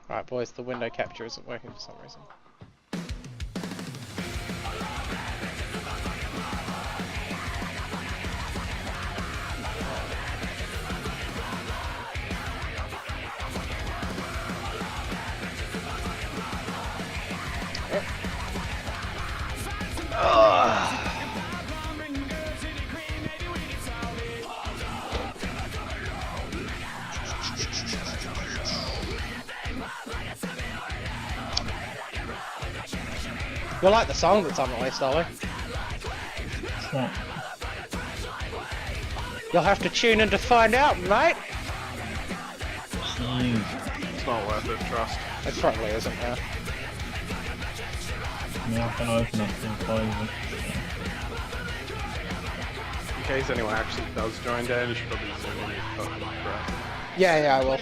Alright boys, the window capture isn't working for some reason. You like the song that's on the list, Ollie? Yeah. You'll have to tune in to find out, mate! Jeez. It's not worth it, trust. It probably isn't, yeah. Now I can open it and close it. In case anyone actually does join Dan, you should probably zoom in your fucking crap. Yeah, I will.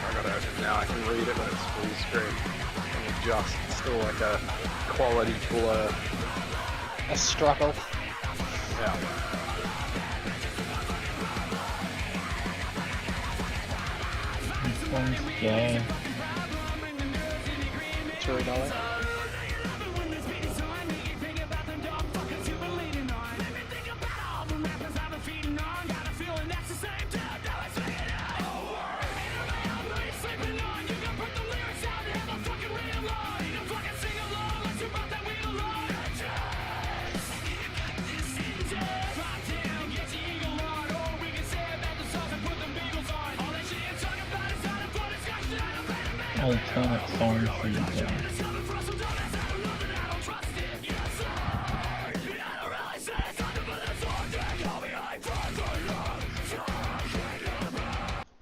I gotta open it now, I can read it when it's full screen. And adjust, it's still like a quality blur. A struggle. Yeah. This one's gay. $3. Alternate song for you guys.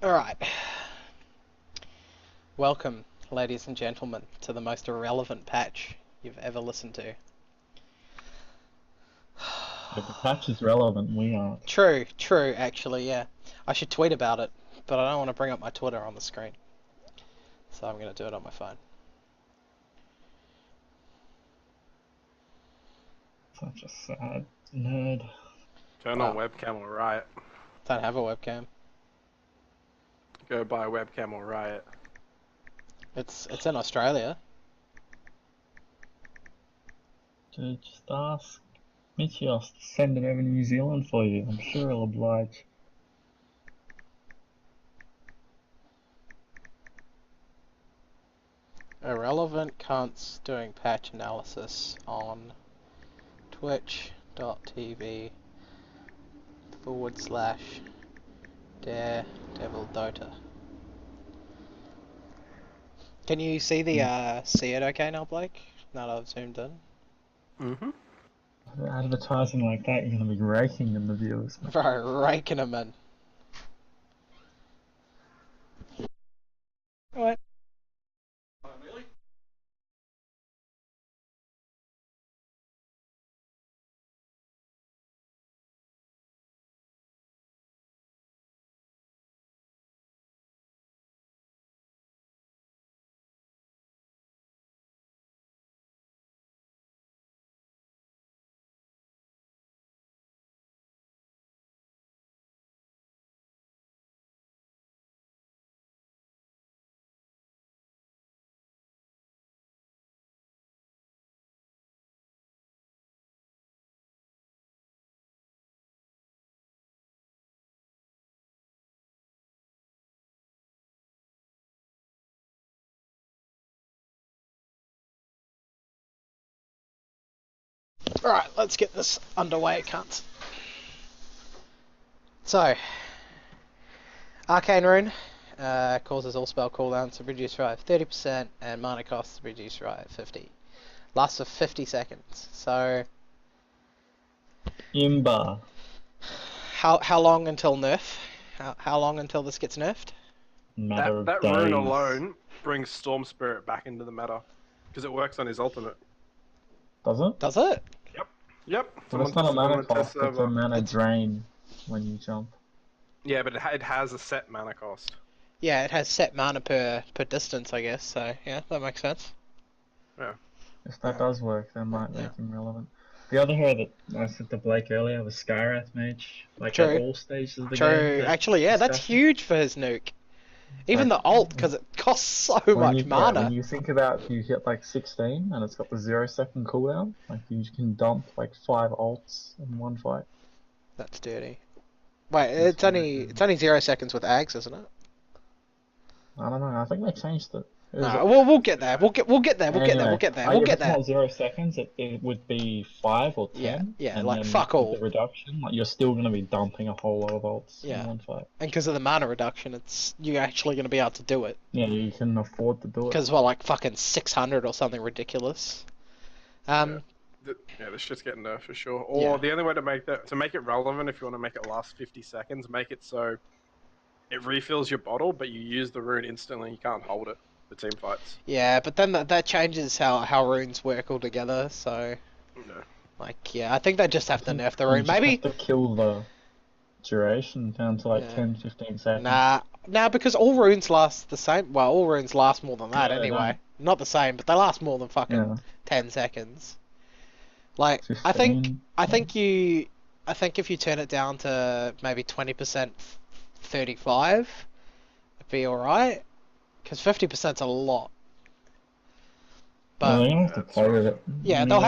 Alright. Welcome, ladies and gentlemen, to the most irrelevant patch you've ever listened to. If the patch is relevant, we aren't. True, actually, yeah. I should tweet about it, but I don't want to bring up my Twitter on the screen. So I'm going to do it on my phone. Such a sad nerd. Turn on webcam or riot. Don't have a webcam. Go buy a webcam or riot. It's in Australia. Dude, just ask Mitchios to send it over to New Zealand for you. I'm sure he'll oblige. Irrelevant cunts doing patch analysis on twitch.tv/Daredevil Dota. Can you see it okay now, Blake? Now that I've zoomed in. Mm-hmm. Advertising like that, you're gonna be raking in the viewers. Man. Bro, raking them in. What? Alright, let's get this underway, cunts. So, Arcane Rune causes all spell cooldowns to reduce by 30% and mana costs to reduce by 50. Lasts for 50 seconds. So, Imba. how long until nerf? How long until this gets nerfed? Matter That of days. rune alone brings Storm Spirit back into the meta. Because it works on his ultimate. Does it? Does it? Yep. But it's not a mana cost, it's a mana drain when you jump. Yeah, but it has a set mana cost. Yeah, it has set mana per distance, I guess. So yeah, that makes sense. Yeah. If that does work, that might make him relevant. The other hero that I said to Blake earlier was Skyrath Mage. Like True. at all stages of the True. game. they're Actually, yeah, that's discussing. huge for his nuke. Even Like, the ult, because it costs so When much you, mana. when you think about you hit like 16 and it's got the 0-second cooldown, like you can dump like 5 ults in one fight. That's dirty. Wait, it's only 0 seconds with Ags, isn't it? I don't know. I think they changed it. It was- No, we'll get there. We'll get there. We'll get there. Anyway, We'll get there. if We'll get it's there. not 0 seconds, it would be 5 or 10. Yeah, yeah, and like, then fuck with all. the reduction, like you're still gonna be dumping a whole lot of ults Yeah. in one fight. And because of the mana reduction, you're actually going to be able to do it. Yeah, you can afford to do it. Because, well, like fucking 600 or something ridiculous. Yeah, this shit's getting nerfed for sure. Or Yeah. the only way to make it relevant, if you want to make it last 50 seconds, make it so it refills your bottle, but you use the rune instantly. You can't hold it for team fights. Yeah, but then that changes how runes work altogether. So, Yeah. like, yeah, I think they just have to nerf the You rune. just Maybe. have to kill the duration down to like Yeah. 10-15 seconds. Nah, because all runes last the same. Well, all runes last more than that Yeah, they anyway. don't. Not the same, but they last more than fucking Yeah. 10 seconds. Like, 15, I think if you turn it down to maybe 20%, 35, it'd be alright. Because 50%'s a lot. But No, they're gonna have to That's play with right. it. yeah, they'll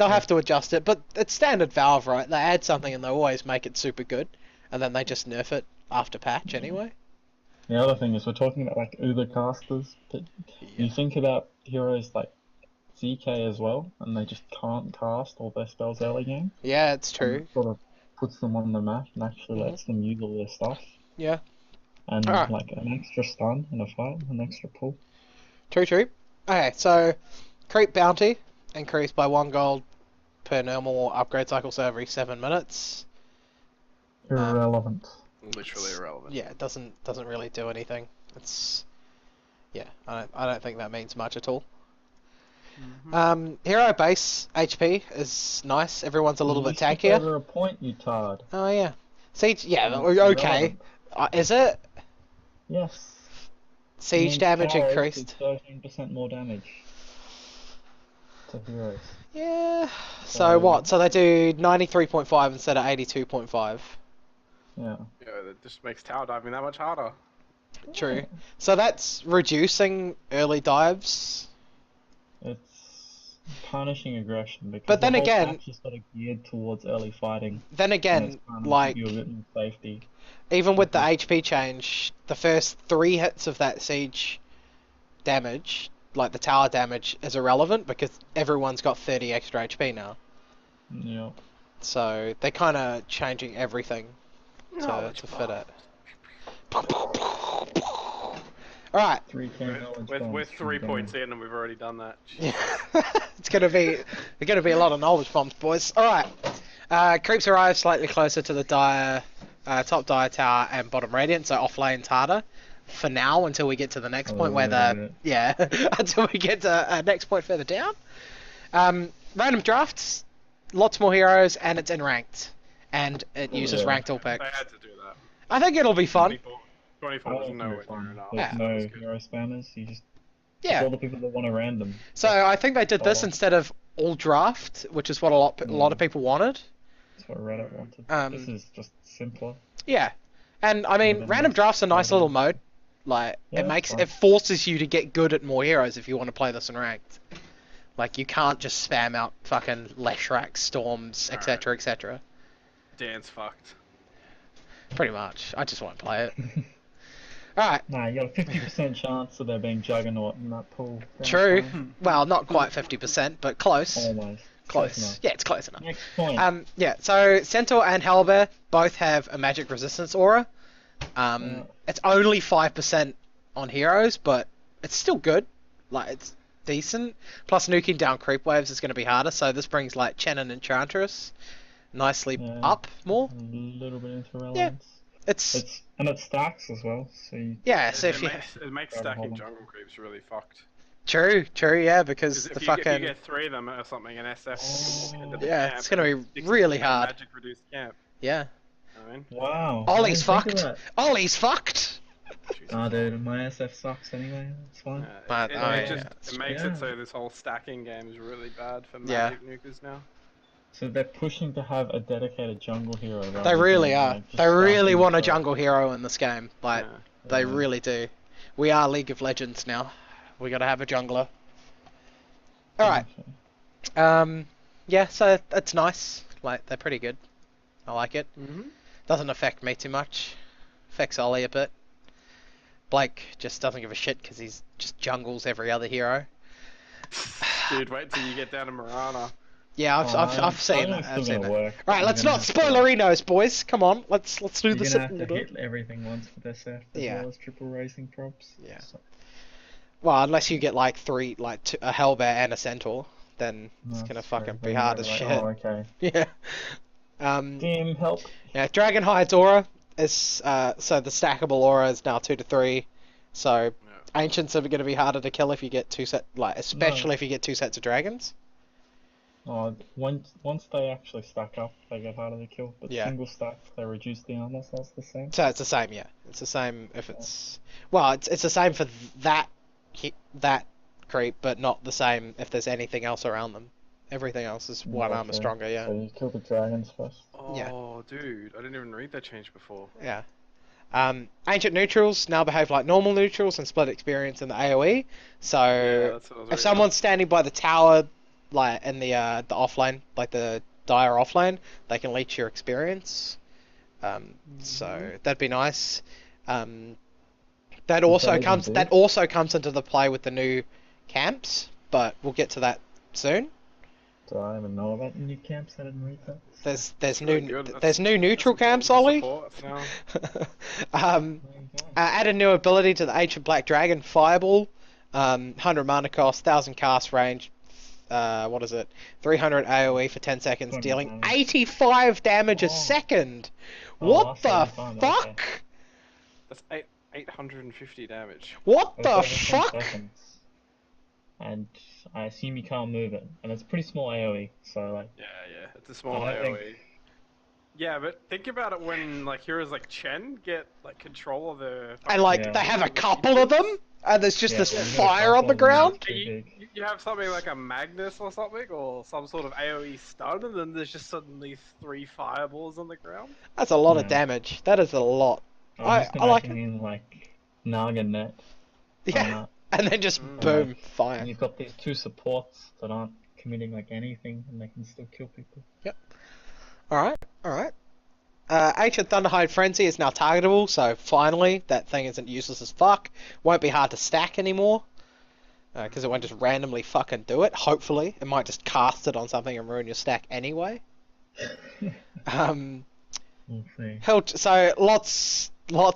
have to adjust it. But it's standard Valve, right? They add something and they always make it super good, and then they just nerf it after patch anyway. The other thing is we're talking about like Uber casters, but you think about heroes like ZK as well, and they just can't cast all their spells early game. Yeah, it's And true. it sort of puts them on the map and actually lets them use all their stuff. Yeah. And Alright. like an extra stun in a fight, an extra pull. True. Okay, so creep bounty increased by 1 gold per normal upgrade cycle, so every 7 minutes. Irrelevant. Literally irrelevant. Yeah, it doesn't really do anything. It's I don't think that means much at all. Hero base HP is nice. Everyone's a little You bit skip tankier. over a point, you tard. Oh yeah. Siege, yeah, That's okay. irrelevant. Is it? Yes. Siege Means damage towers increased. did 13% more damage to heroes. Yeah. So So- what? So they do 93.5 instead of 82.5. Yeah. Yeah, that just makes tower diving that much harder. True. So that's reducing early dives. It's punishing aggression because But then the whole again- patch is sort of geared towards early fighting. Then and again, it's kind of like give you a bit more safety. even with the HP change, the first 3 hits of that siege damage, like the tower damage, is irrelevant because everyone's got 30 extra HP now. Yeah. So they're kind of changing everything to fit it. Alright. 3k knowledge We're bombs 3 from points damage. in and we've already done that. Yeah. It's gonna be a lot of knowledge bombs, boys. Alright. Creeps arrive slightly closer to the dire top dire tower and bottom radiant, so off lane's harder. For now, until we get to the next point where until we get to next point further down. Random drafts, lots more heroes, and it's in ranked. And it uses Yeah. ranked all pick. They had to do that. I think it'll be fun. 24 I was think nowhere it's fun. near enough. There's Yeah. no That's good. hero spammers. You just Yeah. all the people that want to random. So I think they did this Oh. instead of all draft, which is what a lot of people wanted. That's what Reddit wanted. Um, This is just simpler. Yeah, and I mean, Even random less draft's a nice random. little mode. Like Yeah, it makes fine. it forces you to get good at more heroes if you want to play this in ranked. Like you can't just spam out fucking Leshrac, Storms, etc., etc. Dan's fucked. Pretty much. I just won't play it. All right. Nah, you got a 50% chance of there being Juggernaut in that pool. That's True. fine. Well, not quite 50%, but close. Almost. Close. enough. Yeah, it's close enough. Next point. Yeah, so Centaur and Hellbear both have a magic resistance aura. Yeah. It's only 5% on heroes, but it's still good. Like, it's decent. Plus, nuking down creep waves is going to be harder, so this brings, like, Chen and Enchantress nicely Yeah. up more. A little bit into relevance. It's, It stacks as well, so you yeah, so it, if you... it makes Grab a stacking hold on. jungle creeps really fucked. True, yeah, because 'Cause the if you fucking... get 3 of them or something in SF, into the Yeah, camp, it's gonna be 60% really hard. Magic reduced camp. Yeah. I mean, Wow. Ollie's I didn't think fucked. of that. Ollie's fucked! Ah, dude, my SF sucks anyway. It's fine. But, it, oh, it yeah, just it's- it makes yeah. it so this whole stacking game is really bad for Yeah. magic nukers now. So they're pushing to have a dedicated jungle hero. They rather really than, are. like, just They really stacking want a stuff. jungle hero in this game. Like, Yeah. they Yeah. really do. We are League of Legends now. We gotta have a jungler. Alright. Yeah, so it's nice. Like, they're pretty good. I like it. Mm-hmm. Doesn't affect me too much. Affects Ollie a bit. Blake just doesn't give a shit because he's just jungles every other hero. Dude, wait till you get down to Mirana. Yeah, I've seen that. that. I've seen that. Work. Right, let's not spoilerinos, boys. Come on, let's do You're this gonna in have to order. hit everything once for this as Yeah. well as triple racing props. Yeah. So, Well, unless you get like a Hellbear and a Centaur, then it's no, gonna it's fucking fair. be Then hard you're as like, shit. Oh, okay. Yeah. Team help. Yeah. Dragonhide's aura is so the stackable aura is now 2 to 3. So ancients are gonna be harder to kill if you get especially if you get 2 sets of dragons. Once they actually stack up, they get harder to kill. But Yeah. single stack, they reduce the armor, so it's the same. So it's the same, yeah. It's the same if it's it's the same for that creep, but not the same if there's anything else around them. Everything else is one armor Okay. stronger, yeah. So you kill the dragons first. Oh, Yeah. dude, I didn't even read that change before. Yeah. Ancient neutrals now behave like normal neutrals and split experience in the AoE. So Yeah, that's what I was if reading. someone's standing by the tower, like in the offlane, like the dire offlane, they can leech your experience. So that'd be nice. That also comes into the play with the new camps, but we'll get to that soon. Do I even know about the new camps? I didn't read that. There's really new good. there's new neutral camps, Support Ollie. now. There you go. Add a new ability to the Ancient Black Dragon, Fireball. 100 mana cost, 1000 cast range. What is it? 300 AoE for 10 seconds, 20 dealing damage. 85 damage a Oh. second. Oh, What last the time, fuck? okay. That's 850 damage. What That's the over 10 fuck? seconds. And I assume you can't move it. And it's pretty small AoE, so like... Yeah, it's a small I AoE. think- Yeah, but think about it when like heroes like Chen get like control of the. And like Yeah. they have a couple of them, and there's just Yeah, this there's no fire on the couple of them. ground. Too You, big. you have something like a Magnus or something, or some sort of AoE stun, and then there's just suddenly 3 fireballs on the ground. That's a lot of Yeah. damage. That is a lot. I'm just I like it. imagining like Naga net. Yeah, and then just Mm. boom, And fire. you've got these 2 supports that aren't committing like anything, and they can still kill people. Alright, alright. Ancient Thunderhide Frenzy is now targetable, so finally that thing isn't useless as fuck. Won't be hard to stack anymore. Because it won't just randomly fucking do it, hopefully. It might just cast it on something and ruin your stack anyway. We'll see. So lots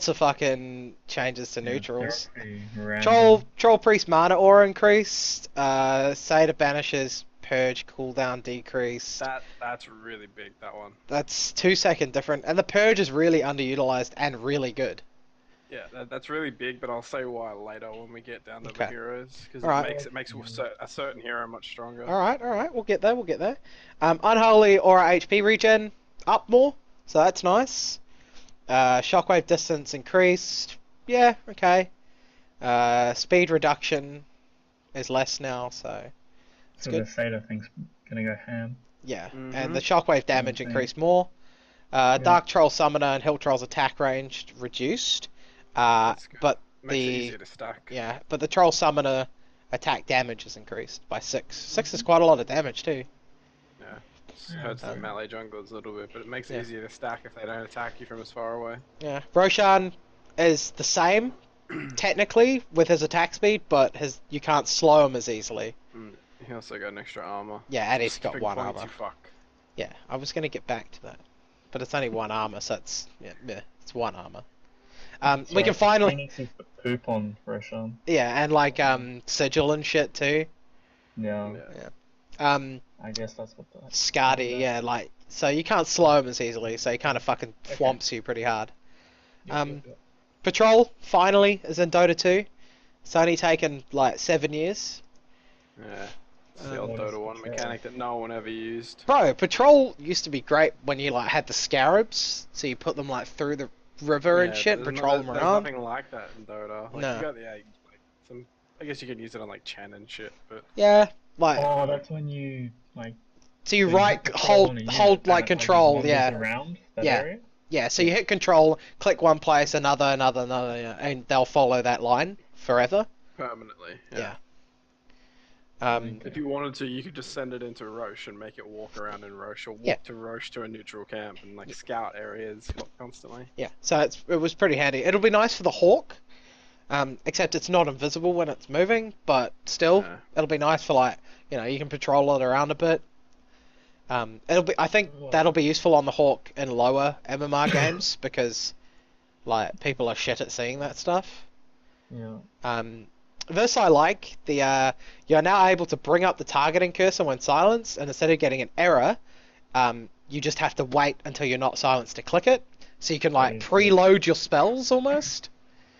of fucking changes to neutrals. Yeah, they're pretty random. Troll Priest mana aura increased. Seder banishes purge cooldown decreased. That's really big. That one. That's 2 second different, and the purge is really underutilized and really good. Yeah, that's really big, but I'll say why later when we get down to Okay. the heroes, because Alright. it makes a certain hero much stronger. All right, we'll get there. Unholy aura HP regen up more, so that's nice. Shockwave distance increased. Yeah, okay. Speed reduction is less now, so it's So good. the Seder thing's gonna go ham. Yeah, Mhm. and the shockwave damage Same thing. increased more. Dark Troll Summoner and Hill Troll's attack range reduced. That's good. But Makes it the easier to stack. yeah, but the Troll Summoner attack damage is increased by 6. 6 is quite a lot of damage too. It hurts the melee junglers a little bit, but it makes it easier to stack if they don't attack you from as far away. Yeah, Roshan is the same technically with his attack speed, but you can't slow him as easily. He also got an extra armor. Yeah, and he's got Big 1 pointy armor. Fuck. Yeah, I was gonna get back to that, but it's only 1 armor, so it's it's 1 armor. We can finally Phoenix is the poop on Roshan. and like sigil and shit too. Yeah, I guess that's what the... Skadi, yeah, like so you can't slow him as easily, so he kind of fucking thwomps you pretty hard. Patrol finally is in Dota 2. It's only taken like 7 years. Yeah. It's the old What is Dota 1 Patrol? mechanic that no one ever used. Bro, Patrol used to be great when you like had the scarabs, so you put them like through the river and shit, and there's patrol them there's around. nothing like that in Dota. Like, No. you got I guess you can use it on like Chen and shit, but Yeah, like Oh, that's when you like So you So right hit control on hold a unit hold and like it, control, wanders yeah. around that Yeah. area. Yeah, so you hit control, click one place, another, yeah, and they'll follow that line forever. Permanently. Yeah. Okay. If you wanted to, you could just send it into Roche and make it walk around in Roche, or walk Yeah. to Roche to a neutral camp and like scout areas constantly. Yeah, so it was pretty handy. It'll be nice for the Hawk, except it's not invisible when it's moving, but still, Yeah. it'll be nice for like, you can patrol it around a bit. I think that'll be useful on the Hawk in lower MMR games because, like, people are shit at seeing that stuff. Yeah. This I like. You're now able to bring up the targeting cursor when silenced, and instead of getting an error, you just have to wait until you're not silenced to click it. So you can like preload your spells almost.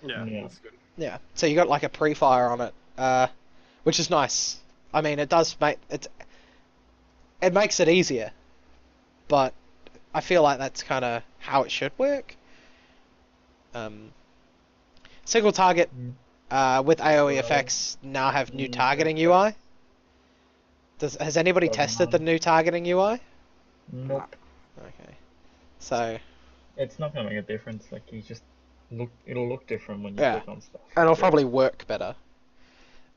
Yeah, Yeah. that's good. Yeah. So you got like a pre-fire on it, which is nice. I mean, it does make it makes it easier, but I feel like that's kind of how it should work. Single target with AoE effects now have new targeting UI. Has anybody Doesn't tested the matter. new targeting UI? Nope. Okay. So, It's not gonna make a difference. Like you just look, it'll look different when you Yeah. click on stuff. and it'll Yeah, probably work better.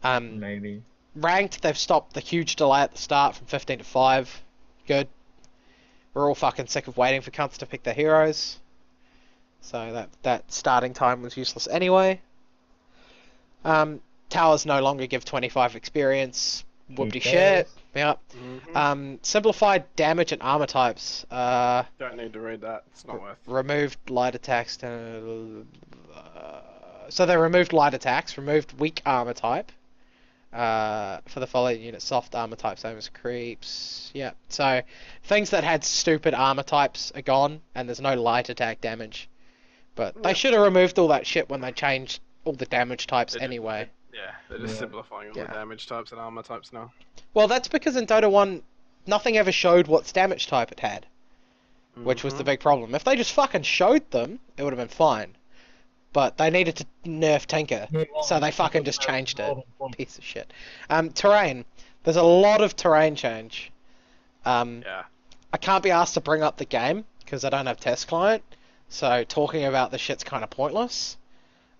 maybe. Ranked, they've stopped the huge delay at the start from 15 to 5. Good. We're all fucking sick of waiting for cunts to pick their heroes. So that starting time was useless anyway. Towers no longer give 25 experience. Whoopty shit. Yep. Simplified damage and armor types. Don't need to read that. It's not worth. Removed light attacks. So they removed light attacks, removed weak armor type. For the following unit, soft armor type, same as creeps. Yeah. So things that had stupid armor types are gone, and there's no light attack damage. But they should have removed all that shit when they changed all the damage types anyway. Yeah, they're just Yeah. simplifying all Yeah. the damage types and armor types now. Well, that's because in Dota 1, nothing ever showed what damage type it had, which was the big problem. If they just fucking showed them, it would have been fine. But they needed to nerf Tinker, so they fucking just changed it. Piece of shit. Terrain. There's a lot of terrain change. Yeah. I can't be asked to bring up the game, because I don't have test client, so talking about the shit's kind of pointless.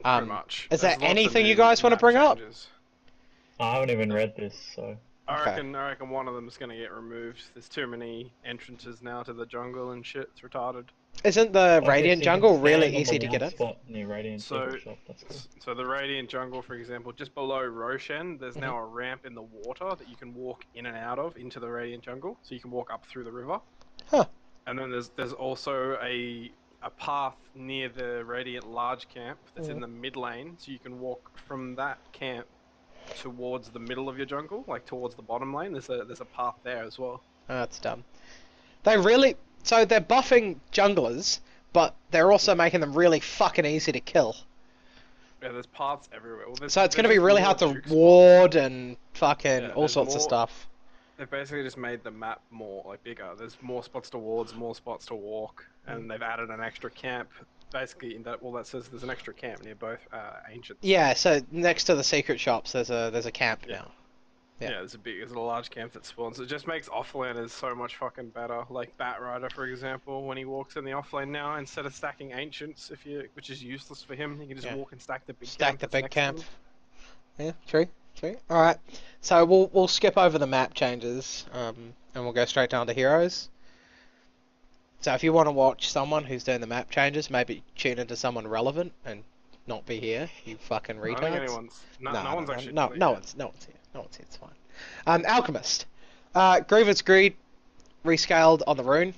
Pretty much. Is There's there lots of anything new you guys want to map bring up? changes. I haven't even read this, so I reckon one of them is gonna get removed. There's too many entrances now to the jungle and shit. It's retarded. Isn't the Like, Radiant if you can jungle stand really on the easy to one get in? spot near Radiant So- Secret Shop, that's cool. So the Radiant jungle, for example, just below Roshan, there's now a ramp in the water that you can walk in and out of into the Radiant jungle. So you can walk up through the river. Huh. And then there's also a path near the Radiant large camp that's in the mid lane, so you can walk from that camp towards the middle of your jungle, like towards the bottom lane. There's a path there as well. Oh, that's dumb. So they're buffing junglers, but they're also making them really fucking easy to kill. Yeah, there's paths everywhere. Well, So it's going to be there's really more hard to juke ward and fucking Yeah, all there's sorts of more- stuff. They've basically just made the map more like bigger. There's more spots to wards, more spots to walk, and they've added an extra camp. Basically, that says there's an extra camp near both ancients. Yeah, so next to the secret shops, there's a camp Yeah. now. Yeah, Yeah. there's a large camp that spawns. It just makes offlaners so much fucking better. Like Batrider, for example, when he walks in the offlane now, instead of stacking ancients, which is useless for him, he can just Yeah. walk and stack the big Stack camp the that's big next to camp. him. Yeah, true. All right, so we'll skip over the map changes, and we'll go straight down to heroes. So if you want to watch someone who's doing the map changes, maybe tune into someone relevant and not be here. You fucking I don't retards. think anyone's. No one's actually. no doing one's here. No one's here. It's fine. Alchemist. Griever's Greed rescaled on the rune.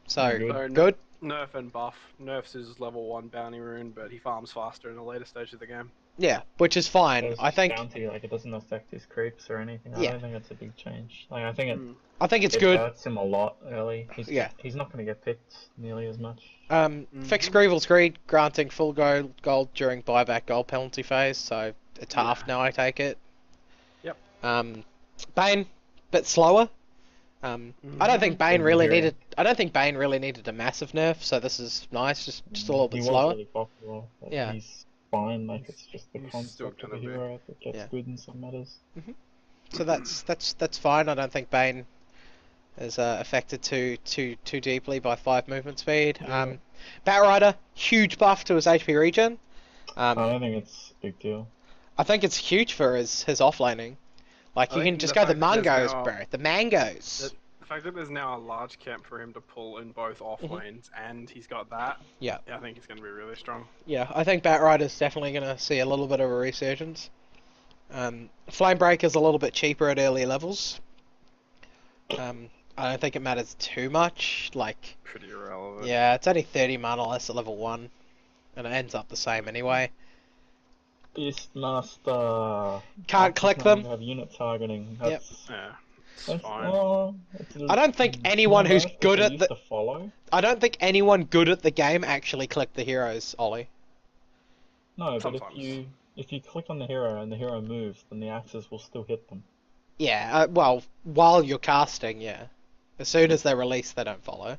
So Good. So, good. Nerf and buff. Nerf's his level 1 bounty rune, but he farms faster in the later stage of the game. Yeah, which is fine. It's I just think bounty, like it doesn't affect his creeps or anything. I Yeah. don't think it's a big change. Like I think Mm. it's it good. hurts him a lot early. Yeah. He's not going to get picked nearly as much. Fix Grievel's Greed, granting full gold during buyback gold penalty phase, so it's half now, I take it. Yep. Bane, bit slower. I don't think Bane Didn't really hear it. needed. I don't think Bane really needed a massive nerf, so this is nice, just a little bit He slower. was really popular. But Yeah. He's fine. Like it's just the He's still concept of a gonna be. hero that gets Yeah. good in some matters. So that's fine. I don't think Bane is affected too deeply by 5 movement speed. Yeah. Batrider, huge buff to his HP regen. I don't think it's a big deal. I think it's huge for his offlaning. Like, I you think can just the go the fact that there's mangoes, now- bro. The mangoes. The fact that there's now a large camp for him to pull in both off lanes, and he's got that. Yeah. I think he's going to be really strong. Yeah, I think Batrider's definitely going to see a little bit of a resurgence. Flamebreaker's a little bit cheaper at early levels. I don't think it matters too much. Like, Pretty irrelevant. yeah, it's only 30 mana less at level 1. And it ends up the same anyway. Beastmaster. Can't click them. Have unit targeting. Yep. Yeah. It's That's, fine. I don't think anyone who's good at the... to follow. I don't think anyone good at the game actually clicked the heroes, Ollie. No, but Sometimes. if you click on the hero and the hero moves, then the axes will still hit them. Yeah, well, while you're casting, yeah. As soon as they're released, they don't follow.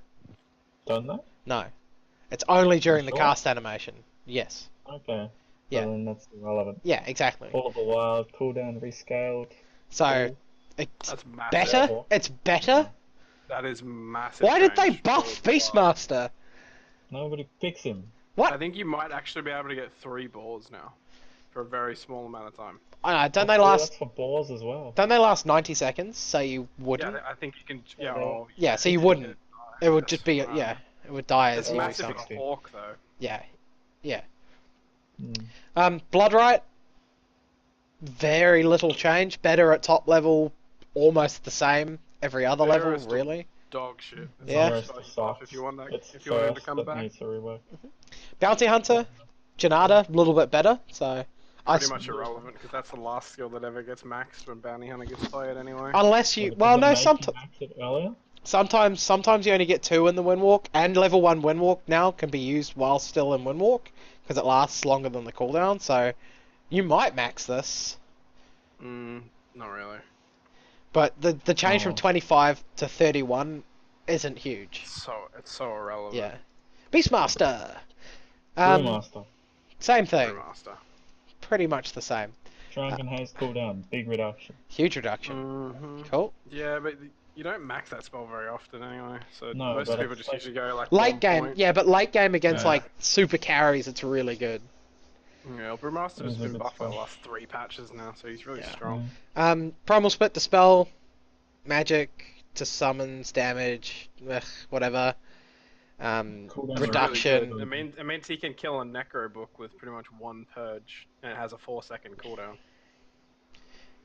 Don't they? No. It's only during the Sure. cast animation. Yes. Okay. Yeah. So then that's irrelevant. Yeah, exactly. All of the wild, cooldown rescaled. So, it's That's massive. better? Cool. It's better? That is massive. Why did they change buff for the Beastmaster? Nobody picks him. What? I think you might actually be able to get 3 balls now. For a very small amount of time. I don't know, don't they Yeah, last... That's for balls as well. Don't they last 90 seconds? So you wouldn't? Yeah, I think you can. Yeah, Yeah. well, Yeah, so you can wouldn't. get- It would that's just be... fine. Yeah. It would die It's as you massive yourself. for a Hawk, though. Yeah. Hmm. Bloodright, very little change. Better at top level, almost the same every other Better level, is the- really. Dog shit. It's Yeah. not Rest so of tough socks. if you want that. It's If you want him to first come that back. needs a rework. Bounty Hunter, Janata, a little bit better. So, Pretty much irrelevant because that's the last skill that ever gets maxed when Bounty Hunter gets played anyway. unless you, Does well, it no, make you sometimes, max it earlier? sometimes you only get 2 in the Windwalk, and level 1 Windwalk now can be used while still in Windwalk because it lasts longer than the cooldown. So, you might max this, Not really. but the change from Oh. 25 to 31 isn't huge. It's so irrelevant. Yeah, Beastmaster, Brewmaster. same thing, Brewmaster. pretty much the same. Drunken Haze cooldown. Big reduction. Huge reduction. Mm-hmm. Cool. Yeah, but you don't max that spell very often anyway. So No, most but people it's just like- usually go like Late 1 game, point. yeah, but late game against Yeah. like super carries, it's really good. Yeah, Brewmaster has It's a been good buffed for the spell. last 3 patches now, so he's really Yeah. strong. Primal Split, Dispel, Magic to summons, damage, whatever. Cooldown's Reduction. really good. It means he can kill a Necro book with pretty much 1 purge, and it has a 4-second cooldown.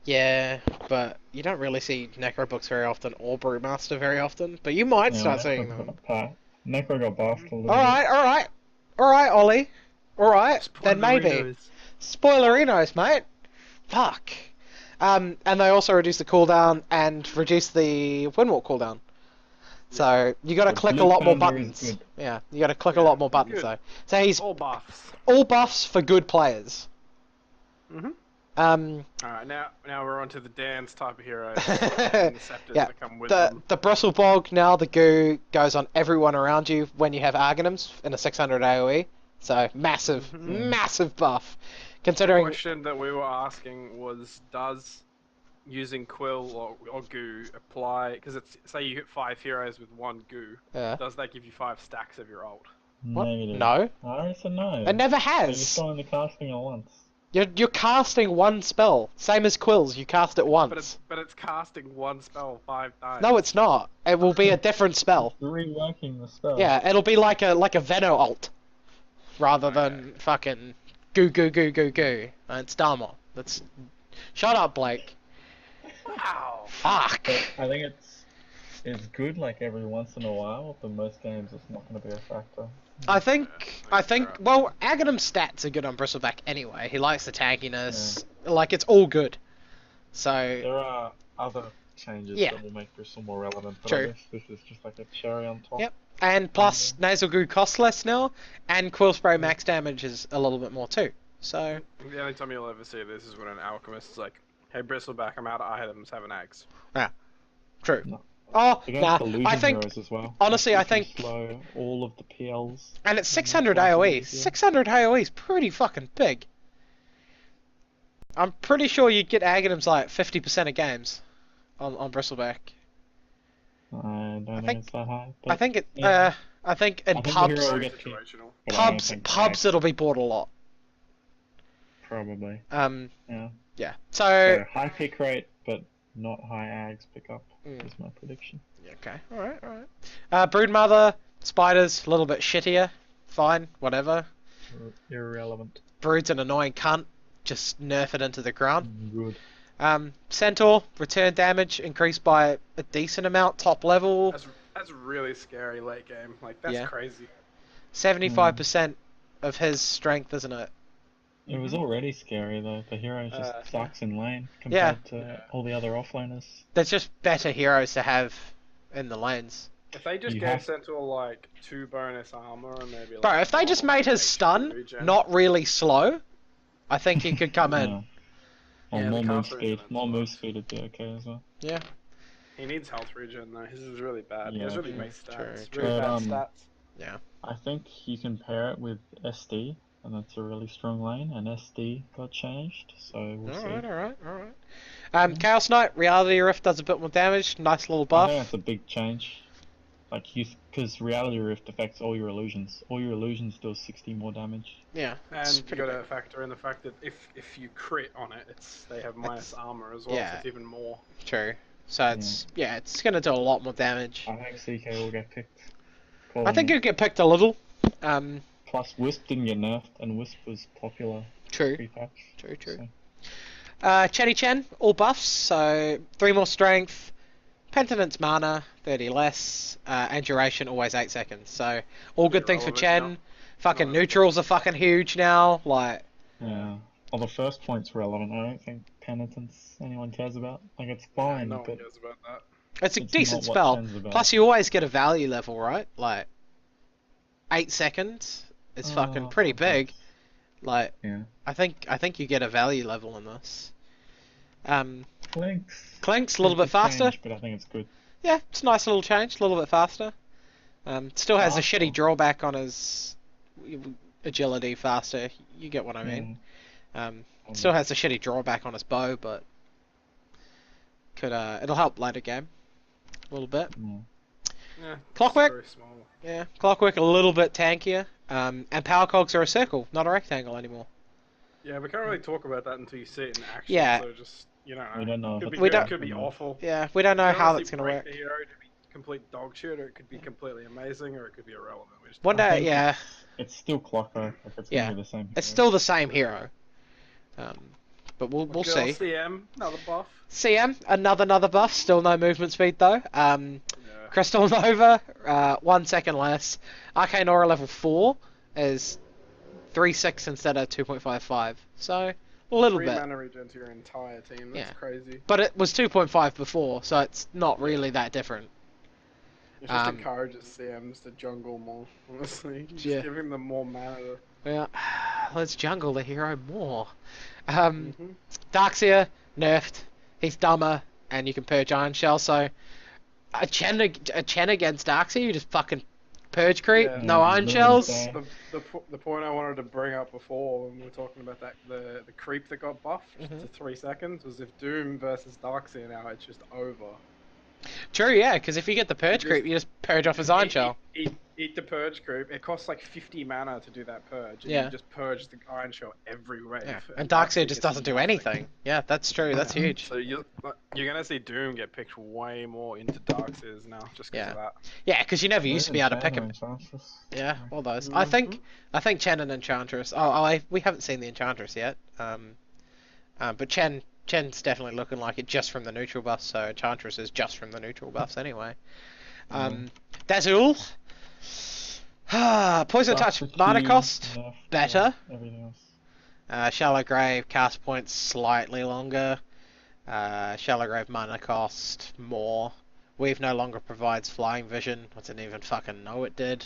Yeah, but you don't really see Necro books very often or Brewmaster very often, but you might Yeah, start Necro seeing got them. a pat. Necro got buffed a little Alright, Ollie. Alright, then maybe. Spoilerinos. Spoilerinos, mate. Fuck. And they also reduce the cooldown and reduce the Windwalk cooldown. So you got to The click a Blue lot more Panther is buttons. good. Yeah, you got to click a Yeah, lot more buttons good. though. So he's All buffs. all buffs for good players. Mhm. Um, Alright, now we're on to the dance type of heroes. And the scepters Yeah, that come with the them. the Brustlebog now the goo goes on everyone around you when you have Argonums in a 600 AOE. So massive, Mhm. massive buff. The Considering question that we were asking was, does using Quill or Goo apply? Because it's say you hit 5 heroes with 1 Goo, does that give you 5 stacks of your ult? what? Negative. No, I said no. it never So you're has. still only casting it once. You're casting one spell, same as Quills. You cast it once. But it's casting 1 spell 5 times. No, it's not. It will be a different spell. Reworking the spell. Yeah, it'll be like a Veno ult, rather than fucking goo goo goo goo goo. It's dumber. That's shut up, Blake. Wow. Fuck. But I think it's good like every once in a while, but most games it's not going to be a factor. I think right. well, Aghanim's stats are good on Bristleback anyway. He likes the tankiness. Like it's all good. So There are other changes Yeah. that will make Bristle more relevant, but True. I guess this is just like a cherry on top. Yep. And plus Nasal Goo costs less now, and Quill Spray max damage is a little bit more too. So The only time you'll ever see this is when an alchemist is like, "Hey, Bristleback, I'm out of items. Have an axe." true. No. Oh, Against nah. illusion I think, heroes as well. honestly, I If you think- slow all of the PLs. and it's 600 Twice as AOE. easy. 600 AOE is pretty fucking big. I'm pretty sure you'd get Aghanims like 50% of games on Bristleback. I don't think think- it's that high. I think it. yeah. I think in I think the pubs, hero will Very get picked. situational. but I don't pubs, think pubs, high, it'll be bought a lot. probably. Yeah. Yeah. So. So high pick rate, but not high ags pickup Mm. is my prediction. Okay. All right. All right. Broodmother, spiders, a little bit shittier. Fine. Whatever. Irrelevant. Brood's an annoying cunt. Just nerf it into the ground. Good. Centaur, return damage increased by a decent amount, top level. That's really scary late game. Like that's Yeah. crazy. 75% of his strength, isn't it? It was already scary though. The hero just Uh, sucks in lane Yeah. compared to all the other offlaners. There's just better heroes to have in the lanes. If they just You gave have- Centaur like 2 bonus armor and maybe like Bro, if they just made his HP stun regen. not really slow, I think he could come in. Yeah. Or Yeah, more the move caster speed. regenerates More a move lot. speed would be okay as well. Yeah. He needs health regen though. His is really bad. He has Yeah, really true, mixed true, stats. true. Really But, bad stats. I think you can pair it with SD, and that's a really strong lane, and SD got changed, so we'll see. Alright. Chaos Knight, Reality Rift does a bit more damage. Nice little I buff. think that's a big change. Like, because Reality Rift affects all your illusions. All your illusions do 60 more damage. Yeah. it's And you pretty gotta big. factor in the fact that if you crit on it, they have minus armor as well, yeah. so it's even more. True. So it's gonna do a lot more damage. I think CK will get picked. I think it'll get picked a little. Plus, Wisp didn't get nerfed, and Wisp was popular True. pre-patch. True. So, Chetty Chen, all buffs, so 3 more strength, Penitence mana, 30 less, and duration always 8 seconds. So all good things for Chen. Irrelevant Fucking No. neutrals are fucking huge now. Like, yeah. Well, the first point's relevant. I don't think Penitence anyone cares about. Like, it's fine, No one but cares about that. it's a it's decent not what spell. Chen's about. Plus, you always get a value level, right? Like, 8 seconds is fucking pretty big. Like, Yeah. I think you get a value level in this. Clinks. Clink's a little bit It's faster. changed, but I think it's good. Yeah, it's a nice little change, a little bit faster. Still has a Faster. shitty drawback on his agility faster. You get what I mean. Still has a shitty drawback on his bow, but could it'll help later game a little bit. Yeah. Yeah, Clockwork? Very small. Yeah, Clockwork a little bit tankier. And power cogs are a circle, not a rectangle anymore. Yeah, we can't really talk about that until you see it in action. Yeah. So just you know, We don't know if Could be it's We good, don't- could be awful. Yeah, we don't know It could how honestly that's gonna break work. The hero to be complete dog shit, or it could be completely amazing, or it could be irrelevant. We just One don't I day, think yeah, It's still Clockwork. Like, it's Yeah. gonna be the same. it's hero. still the same hero. But we'll know. see. CM, another buff. CM, another buff, still no movement speed though. Yeah. Crystal Nova, 1 second less. Arcane Aura level 4 is 3.6 instead of 2.55. So, a little 3 bit. mana regen to your entire team. That's Yeah. crazy. But it was 2.5 before, so it's not really that different. It just Um, encourages CMs to jungle more, honestly. Just Yeah. giving them more mana to... Yeah, let's jungle the hero more. Mhm. Darkseer, nerfed. He's dumber, and you can purge Iron Shell, so a Chen against Darkseer, you just fucking purge creep, Yeah. no Iron Yeah, Shells. literally The point I wanted to bring up before when we were talking about that the creep that got buffed Mhm. to 3 seconds was if Doom versus Darkseer now it's just over. True, yeah, because if you get the purge just- creep, you just purge off his Iron Eat- Shell. Eat the purge creep. It costs like 50 mana to do that purge. And Yeah. You just purge the Iron Shell every wave. Yeah. And Darkseer just gets doesn't do nothing. anything. Yeah, that's true, that's huge. So you're gonna see Doom get picked way more into Darkseers now just because Yeah. of that. Yeah, because you never used to be able to pick him. Enchantress. Yeah, all those. I think Chen and Enchantress. We haven't seen the Enchantress yet. But Chen's definitely looking like it just from the neutral buffs. So Enchantress is just from the neutral buffs anyway. Dazul. Poison Touch. Buff the Mana Q, cost nerf, better. yeah, everything else. Shallow Grave cast points slightly longer. Shallow Grave mana cost more. Weave no longer provides flying vision. I didn't even fucking know it did.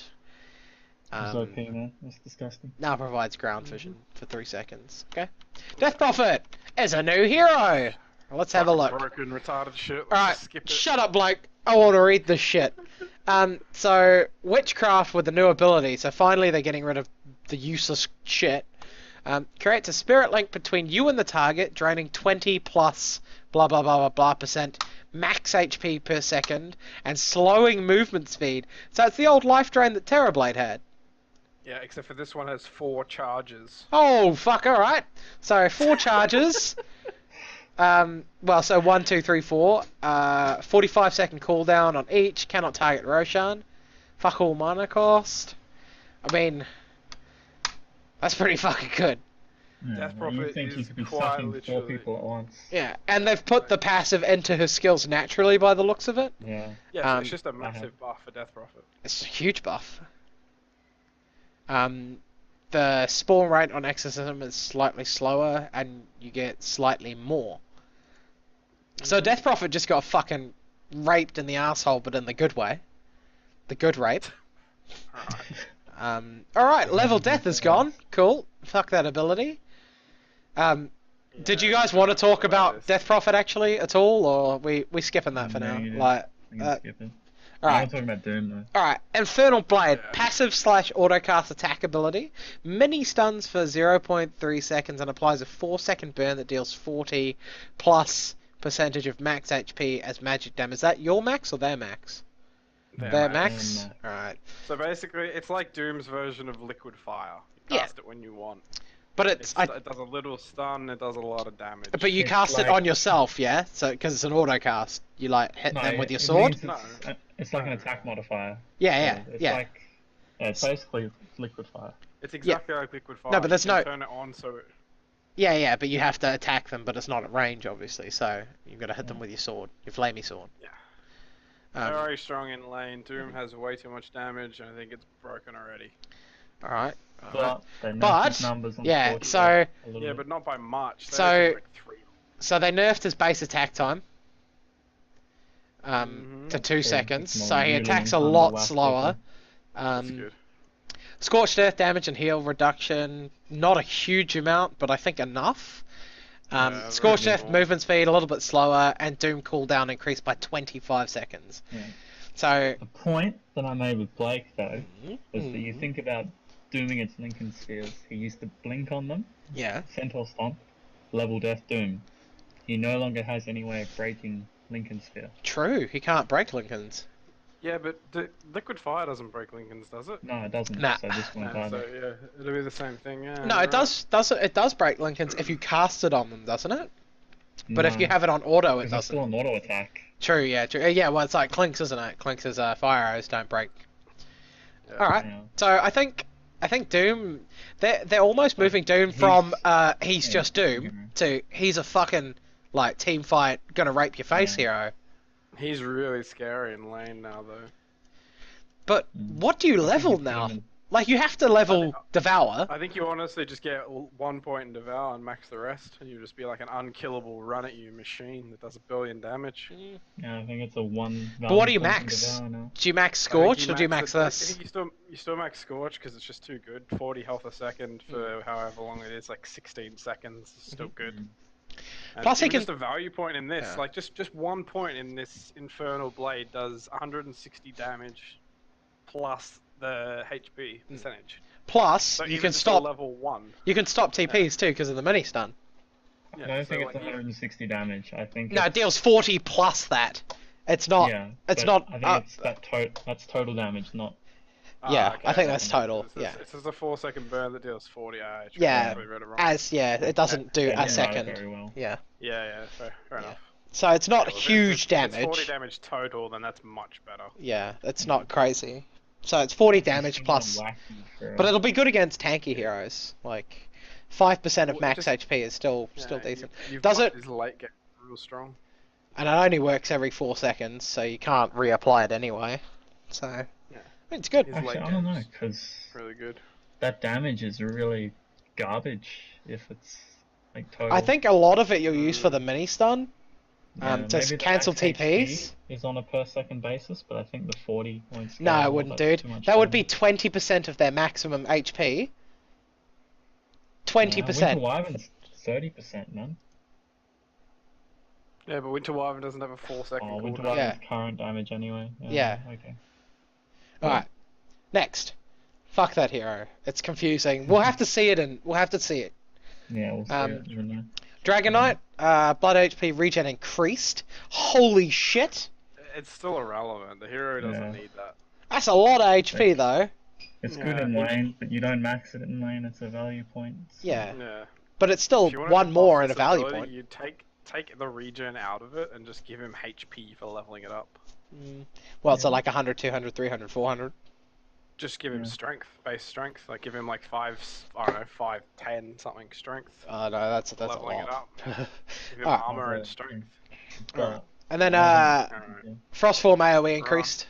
It's OP, man. It's disgusting. Now provides ground vision for 3 seconds. Okay. Death Prophet is a new hero. Let's have a look. Broken, retarded shit. Let's Alright, just skip it. shut up, Blake. I want to read this shit. So, Witchcraft with the new ability. So finally they're getting rid of the useless shit. Creates a spirit link between you and the target, draining 20 plus blah blah blah blah blah percent max HP per second, and slowing movement speed. So it's the old life drain that Terrorblade had. Yeah, except for this one has 4 charges. Oh, fuck, alright. So 4 charges. Well, so 1, 2, 3, 4. 45-second cooldown on each. Cannot target Roshan. Fuck all mana cost. I mean, that's pretty fucking good. Yeah, Death well, you Prophet think you is could be quite sucking 4 literally- people at once. Yeah, and they've put the passive into her skills naturally by the looks of it. Yeah. Yeah, so Um, it's just a massive buff for Death Prophet. It's a huge buff. The spawn rate on Exorcism is slightly slower, and you get slightly more. So Death Prophet just got fucking raped in the asshole, but in the good way. The good rape. Alright. Alright, level death is gone. Cool. Fuck that ability. Did you guys want to talk about Death Prophet actually at all, or we skipping that for No, now? you didn't. Like, I can skip it. I'm alright. talking about Doom though. Alright, Infernal Blade, Yeah. passive / autocast attack ability. Mini stuns for 0.3 seconds and applies a 4-second burn that deals 40 plus percentage of max HP as magic damage. Is that your max or their max? Their max? Their max. Alright. So basically, it's like Doom's version of Liquid Fire. You Yeah. cast it when you want. But It it's... does a little stun, it does a lot of damage. But you It's cast it like- on yourself, yeah? So, because it's an autocast. You, like, hit No, them with your it sword? means It's like an attack modifier. Yeah, So it's yeah. like, yeah, it's basically liquid fire. It's exactly like Liquid Fire. No, but there's you can no- turn it on so it... Yeah, but you have to attack them, but it's not at range, obviously, so you've got to hit them with your sword, your flamey sword. Yeah. Um, Very strong in lane. Doom has way too much damage, and I think it's broken already. Alright. But they But, nerfed his numbers on yeah, Scorch so- a little Yeah, bit. but not by much. They So- only took, like 3. So they nerfed his base attack time to 2 it's seconds, more so he muting attacks a under lot whack slower. That's good. Scorched Earth damage and heal reduction, not a huge amount, but I think enough. Yeah, Scorched very Earth small. movement speed a little bit slower, and Doom cooldown increased by 25 seconds. Yeah. So, The point that I made with Blake though Mm-hmm. was that you think about Doom against Lincoln Spheres. He used to blink on them, yeah. Centaur Stomp, level death Doom. He no longer has any way of breaking Lincoln Sphere. True, he can't break Lincolns. Yeah, but Liquid Fire doesn't break Lincolns, does it? No, it doesn't. Nah. So this one Yeah, does. so yeah, it'll be the same thing. Yeah. No, you're it does it does break Lincolns if you cast it on them, doesn't it? But if No, you have it on auto, it because it's doesn't. still an auto attack. True, yeah, true. Yeah, well, it's like Clinks, isn't it? Clinks' fire arrows don't break. Yeah. Alright, Yeah. so I think Doom, they're almost moving Doom from he's yeah, just Doom to he's a fucking like team fight gonna rape your face hero. He's really scary in lane now, though. But Mm. what do you I think level it's now? even- Like you have to level Devour. I think you honestly just get 1 point in Devour and max the rest, and you just be like an unkillable run-at-you machine that does 1 billion damage. Yeah, I think it's a one. But what do you value point max? in Devour now. Do you max I think Scorched or do you max it- I this? think you still max Scorch because it's just too good. 40 health a second for however long it is, like 16 seconds. Is still good. And Mm-hmm. Plus he even can- just a value point in this, Yeah. like just 1 point in this Infernal Blade does 160 damage plus the HP percentage. Plus So you even can just at stop level 1. you can stop TPs too because of the mini stun. Yeah, I don't so think like it's even- 160 damage. I think. No, it it's, deals 40 plus that. It's not. Yeah, it's but not. I think it's that's total damage, not. Yeah, I think okay. that's total. It's Yeah. It's just a 4-second burn that deals 40. I Yeah, probably read it wrong. It doesn't do they a didn't write it second. Very well. Yeah. Yeah, fair Yeah. enough. So it's not Well, if huge if it's 40 damage. damage total, then that's much better. Yeah, it's not crazy. So it's 40 damage It's plus, wacky for- but it'll be good against tanky heroes. Like 5% of Well, max just- HP is still Yeah, decent. You've Does got it- His late get real strong. And it only works every 4 seconds, so you can't reapply it anyway. So Yeah. I mean, it's good. His Actually, late I don't know, game's because really good. that damage is really garbage if it's like total. I think a lot of it you'll use for the mini stun. Yeah, to maybe the cancel max HP TPs. is on a per second basis, but I think the 40 points. No, it wouldn't, dude. That would be 20% of their maximum HP. 20%. Winter Wyvern's 30%, man. Yeah, but Winter Wyvern doesn't have a 4-second Oh, Winter cooldown. Wyvern's current damage anyway. Yeah. Okay. Alright. Next. Fuck that hero. It's confusing. We'll have to see it and we'll have to see it. Yeah, we'll see Um, it. Even though. Dragon Knight, blood HP regen increased. Holy shit! It's still irrelevant. The hero doesn't Yeah. need that. That's a lot of HP though. It's good Yeah, in it's- lane, but you don't max it in lane. It's a value point. so- Yeah, Yeah. but it's still If you wanted one to more buff in a this value ability, point. You take the regen out of it and just give him HP for leveling it up. Well, so Yeah. like 100, 200, 300, 400. Just give him Yeah. strength, base strength. Like give him like 5, 10 something strength. Oh no, that's a leveling it lot. up. Give him Alright. armor and Okay. strength. But, And then Alright. Frostform AoE increased,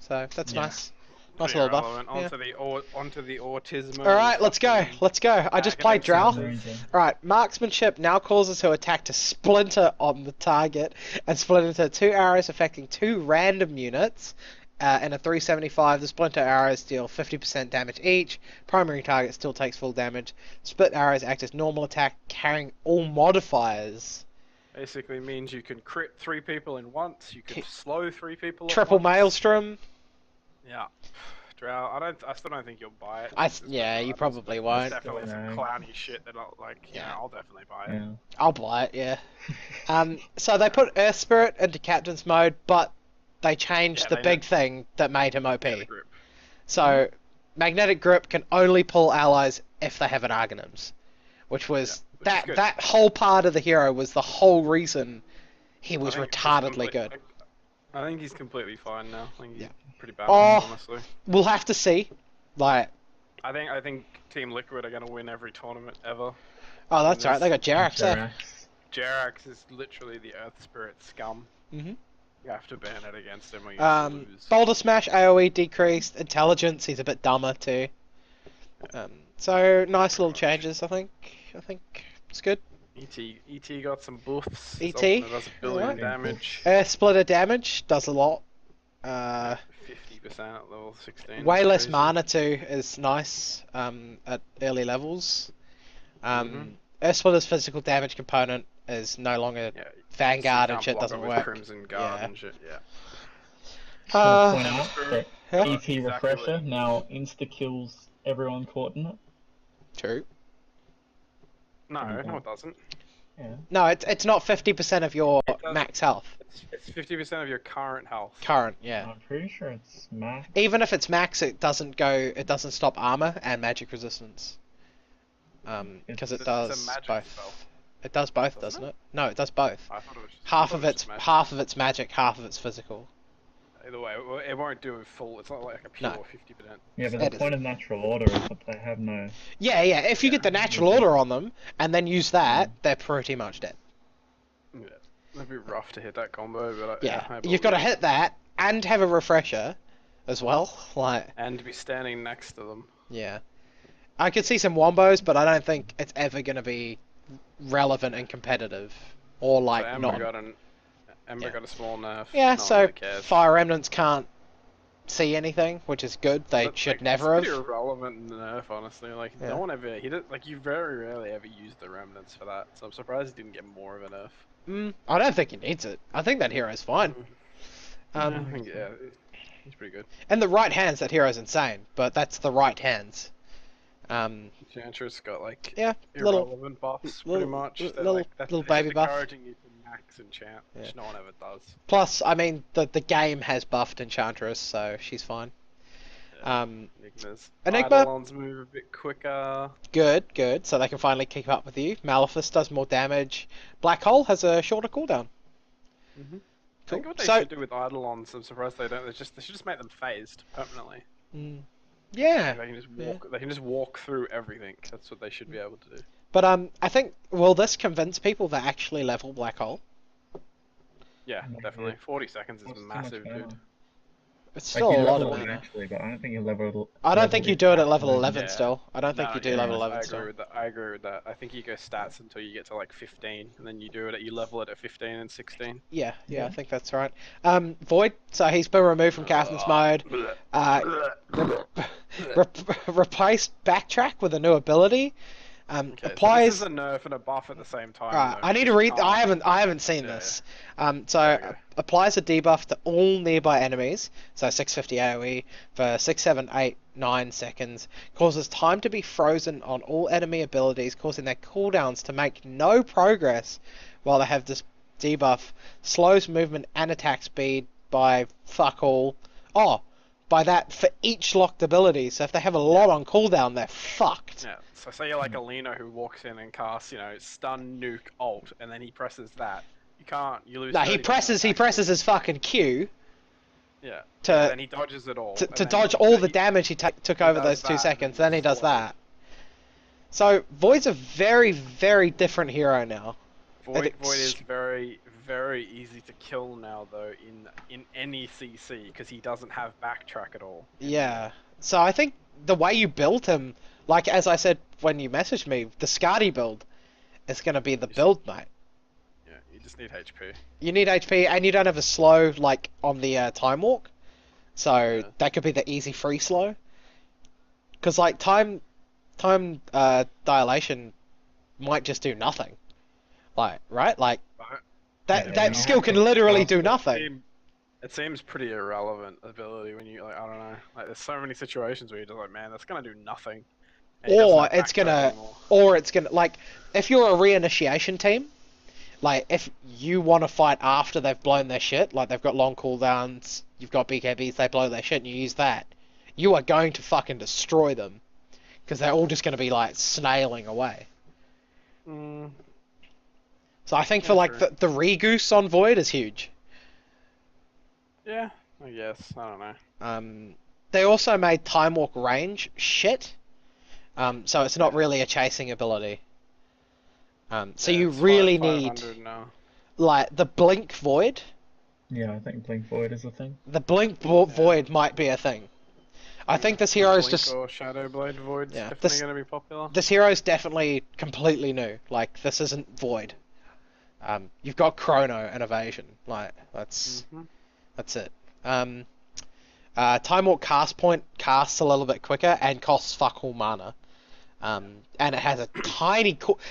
so that's Yeah. nice. Nice Pretty little buff. relevant. Yeah. Onto the autism. All right, let's go. Let's go. I just played Drow. Dragonite All right, marksmanship now causes her attack to splinter on the target and split into 2 arrows affecting 2 random units. In a 375, the splinter arrows deal 50% damage each. Primary target still takes full damage. Split arrows act as normal attack, carrying all modifiers. Basically means you can crit 3 people in once. You can Ki- slow 3 people. Triple at once. Maelstrom. Yeah. Drow. I still don't think you'll buy it. Yeah, you probably won't. There's definitely some No. clowny shit that I'll like. Yeah, Yeah. I'll definitely buy it. yeah. I'll buy it, yeah. So they put Earth Spirit into Captain's mode, but they changed Yeah, the they big did. thing that made him OP. Yeah, the group. So, Magnetic Grip can only pull allies if they have an Argonym's, which was which is good. that whole part of the hero was the whole reason he was I think he's retardedly good. I think he's completely fine now. I think he's Yeah. pretty bad, Oh. honestly. We'll have to see. Like, I think Team Liquid are gonna win every tournament ever. oh, that's right. They got Jerax there. Jerax. Jerax is literally the Earth Spirit scum. Mhm. You have to ban it against him or you just lose. Boulder Smash AOE decreased. Intelligence, he's a bit dumber too. So nice little changes. I think it's good. ET got some buffs. ET? His ultimate does 1 billion Alright. damage. Earth Splitter damage does a lot. 50% at level 16. Way that's less crazy. mana too is nice at early levels. Mhm. Earth Splitter's physical damage component is no longer Yeah, Vanguard so you and shit can't block doesn't it with work. Crimson Guard Yeah. and shit, yeah. Should Uh, point out that yeah. EP Exactly Refresher what- now insta kills everyone caught in it. True. No, Mhm. no it doesn't. Yeah. No, it's not 50% of your It does. max health. It's 50% of your current health. Current, yeah. I'm pretty sure it's max. Even if it's max, it doesn't stop armor and magic resistance. Because it It's a does magic both. spell. It does both, Doesn't doesn't it? it? No, it does both. I thought it was just, I Half thought of it was it's just magic. half of it's magic, half of it's physical. Either way, it won't do a full. It's not like a pure No. 50%. Yeah, but It the is. point of natural order is that they have no. Yeah, yeah. If you get the natural order on them and then use that, they're pretty much dead. Yeah. It'd be rough to hit that combo, but Yeah, I you've got to believe it. hit that and have a refresher as well. Like, And be standing next to them. yeah, I could see some wombos, but I don't think it's ever gonna be relevant and competitive or like So Ember not. got Ember Yeah. got a small nerf. Yeah, no so one really cares. Fire Remnants can't see anything, which is good. They But, should like, never it's have. pretty irrelevant nerf, honestly. Like Yeah. no one ever. You very rarely ever use the remnants for that. So I'm surprised he didn't get more of a nerf. I don't think he needs it. I think that hero's fine. I think he's pretty good. In the right hands, that hero's insane, but that's the right hands. Enchantress got like Yeah, little irrelevant buffs, little- pretty much. They're little- like, little it's baby just buff. encouraging you to max enchant, which Yeah. no one ever does. plus. I mean, the game has buffed Enchantress, so she's fine. Yeah. Um, Enigma's. Enigma? Eidolons move a bit quicker. good. So they can finally keep up with you. Maleficus does more damage. Black Hole has a shorter cooldown. I Cool. think what they So- should do with Eidolons, I'm surprised they don't. They should just make them phased permanently. Yeah, They can just walk. They can just walk through everything. That's what they should be able to do. but I think will this convince people that actually level Black Hole? Yeah, Maybe. definitely. 40 seconds is What's too much massive, mana? dude. It's Like, still you a lot level of it mana. actually, but I don't think you level. I don't think you do it at level Yeah. 11 Yeah. still. I don't think No, you do yeah, level I 11 agree still. with that. I agree with that. I think you go stats until you get to like 15, and then you do it. You level it at 15 and 16. Yeah, I Yeah. think that's right. Void, so he's been removed from Captain's mode. Replaced Backtrack with a new ability. Okay, so Applies. this is a nerf and a buff at the same time. Right, though, I need to which read. can't- I haven't seen Yeah, this. There So we go. applies a debuff to all nearby enemies. So 650 AOE for 6, 7, 8, 0.9 seconds, causes time to be frozen on all enemy abilities, causing their cooldowns to make no progress while they have this debuff, slows movement and attack speed by fuck all. Oh, by that for each locked ability, so if they have a lot on cooldown, they're fucked. Yeah. So say you're like a Lina who walks in and casts, stun, nuke, ult, and then he presses that. You lose. No, he 30% presses attack speed. his fucking Q Yeah. to And he dodges it all. to and then dodge he- all the he- damage he took over does those 2 that, seconds, and then he does slows. that. So Void's a very, very different hero now. Void It's- is very, very easy to kill now, though, in any CC, because he doesn't have backtrack at all. Yeah. So I think the way you build him, like as I said when you messaged me, the Skadi build is going to be the build, mate. Yeah, you just need HP. You need HP, and you don't have a slow like on the time walk, so Yeah. that could be the easy free slow. Because like time dilation might just do nothing, like right, like Right. that Yeah, that you skill have can to literally cast do it. nothing. It seems pretty irrelevant ability when you I don't know. Like there's so many situations where you're just like, man, that's gonna do nothing. And he doesn't Or have it's backtrack gonna, anymore. or it's gonna like if you're a reinitiation team, like if you want to fight after they've blown their shit, like they've got long cooldowns, you've got BKBs, they blow their shit, and you use that, you are going to fucking destroy them, because they're all just going to be like snailing away. Mm, So I think Yeah, for like true. the re-goose on Void is huge. yeah, I guess. I don't know. They also made Time Walk range shit, so it's not really a chasing ability. So Yeah, you it's really 500 need now. like the Blink Void. Yeah, I think Blink Void is a thing. The Blink Void might be a thing. I think this hero is Blink just or Shadow Blade Void's Yeah, definitely this- gonna be popular. this hero is definitely completely new. Like this isn't Void. You've got Chrono and Evasion. Like that's it. Time Walk cast point casts a little bit quicker and costs fuck all mana. And it has a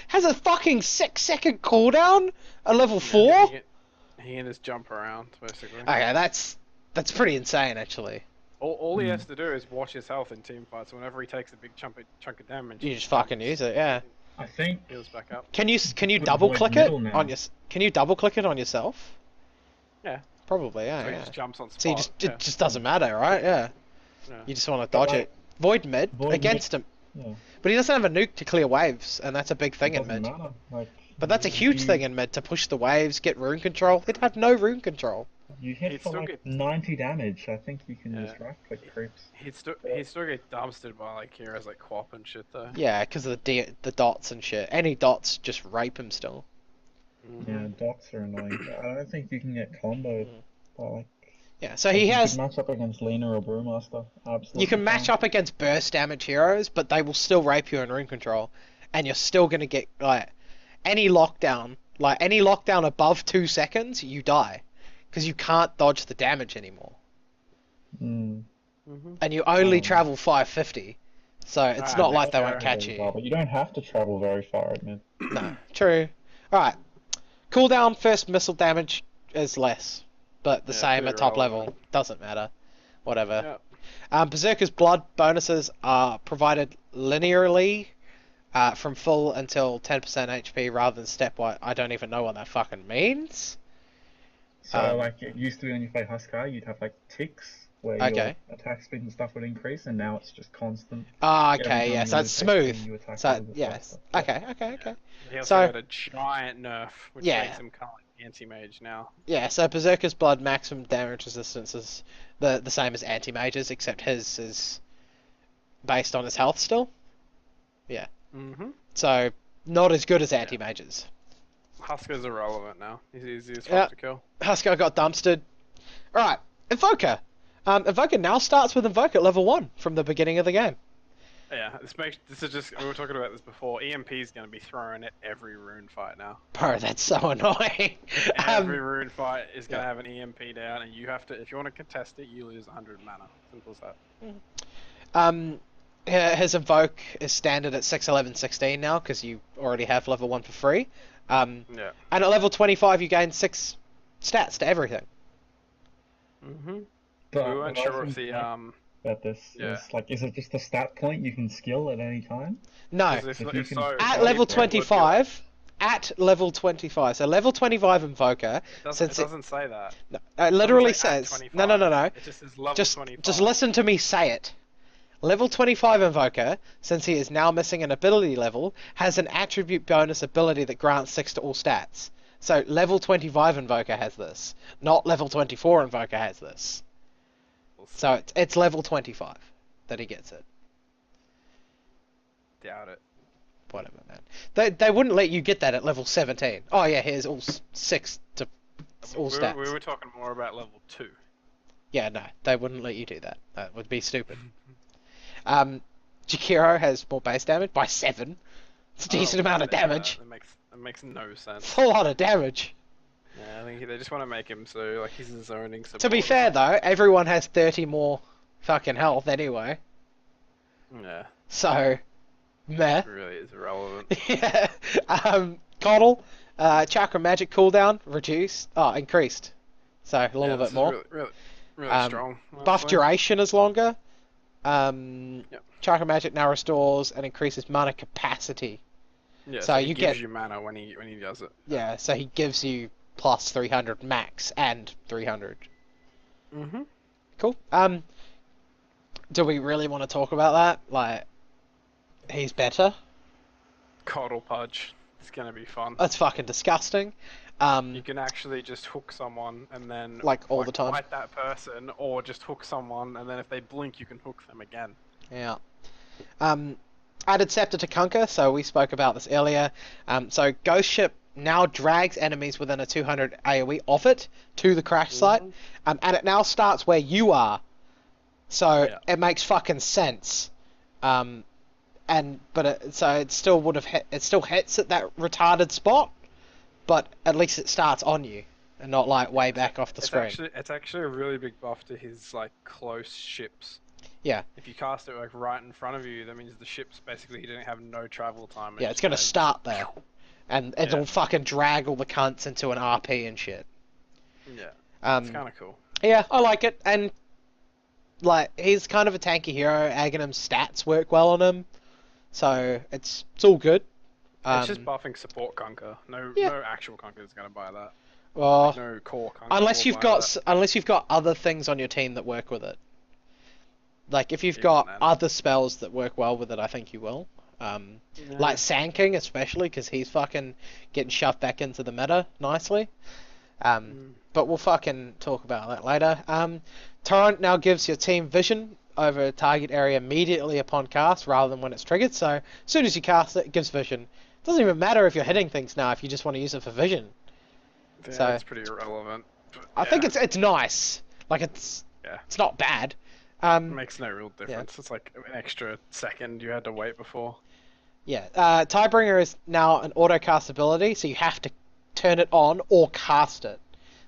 has a fucking 6-second cooldown at level 4. He can just jump around basically. Okay, that's pretty insane actually. All he has to do is watch his health in team fights. Whenever he takes a big chunk of damage, You he just fucking use it, yeah. I think heals back up. Can you Put double Void click it middle now. on your? Can you double click it on yourself? Yeah. Probably, yeah. So he yeah. just jumps on spot. So it just doesn't matter, right? Yeah. Yeah. You just want to But dodge like- it. Void mid Void against him, yeah, but he doesn't have a nuke to clear waves, and that's a big thing it in doesn't mid. matter. Like, But that's a you- huge thing in mid to push the waves, get rune control. It had no rune control. You hit He'd for still like get- 90 damage. I think you can Yeah. just right click creeps. He'd still get dumpstered by like heroes like Quap and shit though. Yeah, because of the dots and shit. Any dots just rape him still. Mhm. Yeah, dots are annoying. I don't think you can get comboed. By, like, Yeah, so he you has. could match up against Lina or Brewmaster. Absolutely. You can match fine. up against burst damage heroes, but they will still rape you in rune control, and you're still gonna get like any lockdown above 2 seconds, you die, because you can't dodge the damage anymore, Mm. Mhm. and you only Oh. travel 550, so it's Ah, not like they that's won't fair. catch Very you. far, but you don't have to travel very far at mid. No, true. All right, cooldown first missile damage is less, but the Yeah, same pretty at top irrelevant. level. Doesn't matter. Whatever. Yeah. Berserker's blood bonuses are provided linearly from full until 10% HP rather than stepwise. I don't even know what that fucking means. So like it used to be when you play Huskar, you'd have like ticks where Okay. your attack speed and stuff would increase, and now it's just constant. Ah, Every okay, time yeah, you so lose it's HP, smooth. you attack a So, little bit yes. faster. Okay, okay, okay. He also So- got a giant nerf, which Yeah. makes him kind of like anti-mage now. Yeah, so Berserker's blood maximum damage resistance is the same as anti-mage's, except his is based on his health still. Mm-hmm. So, not as good as anti-mage's. Huskar's irrelevant now. He's easy as fuck Yeah. to kill. Husker got dumpstered. Alright, Invoker. Invoker now starts with Invoke at level 1 from the beginning of the game. Yeah, this is just, we were talking about this before. EMP's going to be thrown at every rune fight now. Bro, that's so annoying. Every rune fight is going to yeah. have an EMP down, and you have to, if you want to contest it, you lose 100 mana. Simple as that. His Invoke is standard at 611-16 now, because you already have level 1 for free. Yeah. And at level 25 you gain 6 stats to everything. Mm-hmm. But We weren't I sure if think, the like, about this. Yeah. Is it just a stat point you can skill at any time? No. 'Cause If you if can- so, At if level you would do it- 25. At level 25. So level 25 Invoker. It Since doesn't say that. no, it literally say at says. No. 25. It just says level Just 25. listen to me say it. Level 25 Invoker, since he is now missing an ability level, has an attribute bonus ability that grants 6 to all stats. So level 25 Invoker has this, not level 24 Invoker has this. So it's level 25 that he gets it. Doubt it. Whatever, man. They wouldn't let you get that at level 17. Oh yeah, here's all 6 to all stats. We were talking more about level 2. Yeah, no, they wouldn't let you do that. That would be stupid. Jakiro has more base damage by 7. It's a decent amount of damage. That makes no sense. It's a lot of damage. Yeah, I think they just want to make him so like he's a zoning support. To be fair though, everyone has 30 more fucking health anyway. Yeah, So, meh. it really is irrelevant. Yeah. Coddle, chakra magic cooldown reduced. Oh, increased. So a little bit more. Really strong. Buff honestly. duration is longer. Yep. Chakra magic now restores and increases mana capacity. Yeah, so he you gives get- you mana when he does it. Yeah, so he gives you plus 300 max and 300. Mm-hmm. Cool. Do we really want to talk about that? Like, he's better. Coddle Pudge. It's gonna be fun. That's fucking disgusting. You can actually just hook someone and then Like, all the time. fight that person, or just hook someone and then if they blink, you can hook them again. Yeah. Added Scepter to Kunkka, so we spoke about this earlier. So Ghost Ship now drags enemies within a 200 AoE of it to the crash site, and it now starts where you are. So Yeah. it makes fucking sense. So it still would have hit. It still hits at that retarded spot, but at least it starts on you and not like way back off the screen. It's actually a really big buff to his like close ships. Yeah. If you cast it like right in front of you, that means the ships basically he didn't have no travel time. Yeah, it's gonna start there, and it'll Yeah. fucking drag all the cunts into an RP and shit. Yeah, it's kind of cool. Yeah, I like it, and like he's kind of a tanky hero. Aghanim's stats work well on him, so it's all good. It's just buffing support Kunkka. No actual Kunkka is gonna buy that. Well, No core Kunkka. unless will you've buy got that. unless you've got other things on your team that work with it. Like if you've Even got then. other spells that work well with it, I think you will. Like Sand King especially, because he's fucking getting shoved back into the meta nicely. But we'll fucking talk about that later. Torrent now gives your team vision over a target area immediately upon cast rather than when it's triggered. So as soon as you cast it, it gives vision. It doesn't even matter if you're hitting things now if you just want to use it for vision. Yeah, so- it's pretty irrelevant. But, I think yeah, it's nice. Like it's not bad. it makes no real difference. It's like an extra second you had to wait before. Yeah, Tidebringer is now an auto cast ability, so you have to turn it on or cast it.